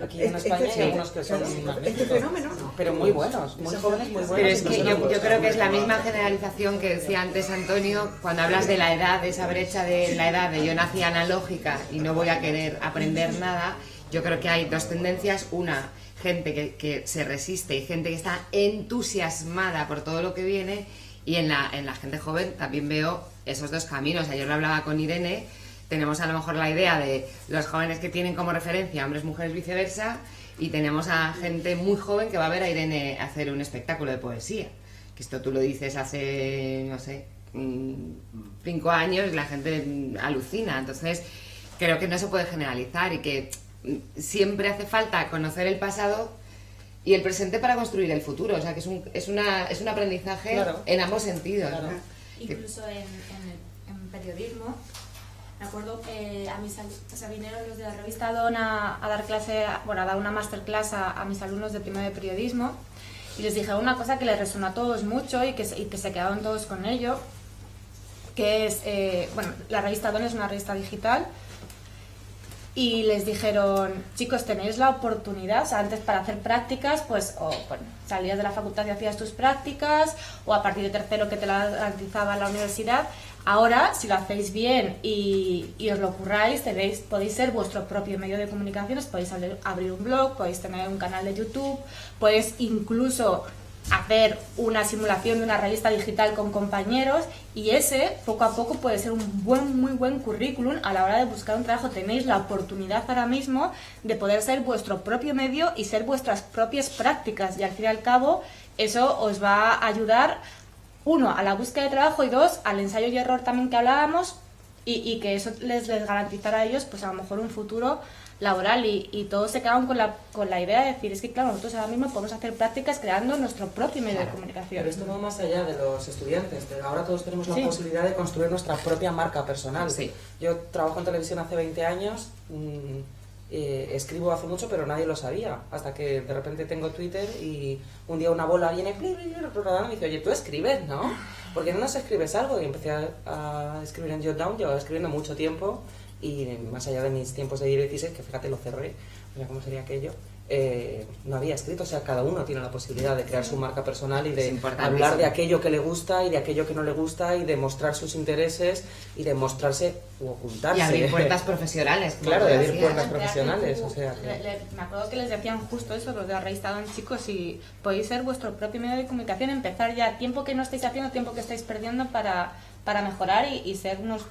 Aquí en España hay algunos que son fenómeno, pero muy buenos, muy jóvenes, muy buenos. Pero es que yo creo que es la misma generalización que decía antes Antonio, cuando hablas de la edad, de esa brecha de la edad, de yo nací analógica y no voy a querer aprender nada. Yo creo que hay dos tendencias. Una, gente que se resiste y gente que está entusiasmada por todo lo que viene. Y en la gente joven también veo esos dos caminos. Ayer lo hablaba con Irene. Tenemos a lo mejor la idea de los jóvenes que tienen como referencia hombres, mujeres, viceversa, y tenemos a gente muy joven que va a ver a Irene hacer un espectáculo de poesía. Que esto tú lo dices hace, no sé, 5 años y la gente alucina. Entonces, creo que no se puede generalizar y que siempre hace falta conocer el pasado y el presente para construir el futuro. O sea, que es un aprendizaje, claro, en ambos sentidos. Claro. ¿No? Incluso en periodismo. Me acuerdo, a mis vinieron los de la revista Don a dar clase, bueno, a dar una masterclass a mis alumnos de primero de periodismo y les dije una cosa que les resonó a todos mucho y que se quedaron todos con ello, que es, bueno, la revista Don es una revista digital y les dijeron, chicos, tenéis la oportunidad, o sea, antes para hacer prácticas, pues, bueno, salías de la facultad y hacías tus prácticas, o a partir de tercero que te la garantizaba la universidad. Ahora, si lo hacéis bien y os lo curráis, podéis ser vuestro propio medio de comunicaciones, podéis abrir un blog, podéis tener un canal de YouTube, podéis incluso hacer una simulación de una revista digital con compañeros y ese, poco a poco, puede ser un muy buen currículum a la hora de buscar un trabajo. Tenéis la oportunidad ahora mismo de poder ser vuestro propio medio y ser vuestras propias prácticas y al fin y al cabo eso os va a ayudar, uno, a la búsqueda de trabajo y dos, al ensayo y error también que hablábamos, y que eso les garantizara a ellos pues a lo mejor un futuro laboral y todos se quedaban con la idea de decir, es que claro, nosotros ahora mismo podemos hacer prácticas creando nuestro propio medio de comunicación. Pero esto va más allá de los estudiantes, ahora todos tenemos la posibilidad de construir nuestra propia marca personal. Sí. Yo trabajo en televisión hace 20 años, escribo hace mucho, pero nadie lo sabía, hasta que de repente tengo Twitter y un día una bola viene y me dice, oye, tú escribes, ¿no? ¿Por qué no nos escribes algo? Y empecé a escribir en Jotdown, llevaba escribiendo mucho tiempo, y más allá de mis tiempos de 16, que fíjate lo cerré, mira cómo sería aquello, no había escrito. O sea, cada uno tiene la posibilidad de crear su marca personal y de hablar de aquello que le gusta y de aquello que no le gusta y de mostrar sus intereses y de mostrarse o ocultarse. Y abrir puertas profesionales. Claro, de abrir puertas profesionales. O sea, me acuerdo que les decían justo eso, los de Arreistado, chicos, y podéis ser vuestro propio medio de comunicación, empezar ya, tiempo que no estáis haciendo, tiempo que estáis perdiendo para mejorar y ser unos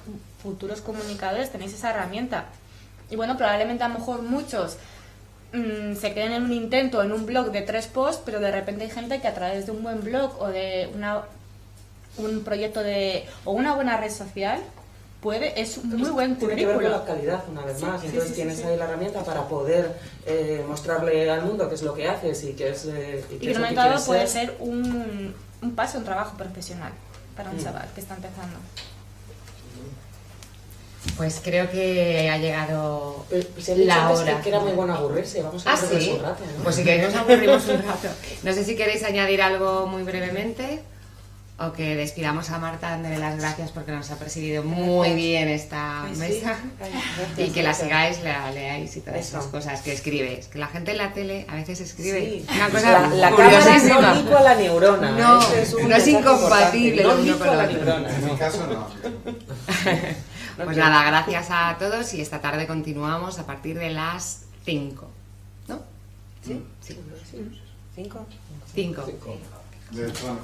futuros comunicadores, tenéis esa herramienta. Y bueno, probablemente a lo mejor muchos se queden en un intento, en un blog de 3 posts, pero de repente hay gente que a través de un buen blog o de un proyecto o una buena red social es un muy buen currículo. Tiene que ver con la calidad, una vez más. Entonces tienes ahí la herramienta para poder mostrarle al mundo qué es lo que haces y qué es y que en un momento dado puede ser un paso, un trabajo profesional para un chaval que está empezando. Pues creo que ha llegado la hora. Que era muy bueno aburrirse, vamos a aburrirnos un rato, ¿no? Pues si queréis nos aburrimos un rato. No sé si queréis añadir algo muy brevemente o que despidamos a Marta dándole las gracias porque nos ha presidido muy bien esta mesa y que la sigáis, la leáis y todas esas cosas que escribe. Es que la gente en la tele a veces escribe una cosa la curiosísima. Cámara no licua la neurona. No, no es incompatible no lo uno con lo la otro. neurona. En mi caso no. Pues nada, gracias a todos y esta tarde continuamos a partir de las 5. ¿No? ¿Sí? 5. 5. De hecho,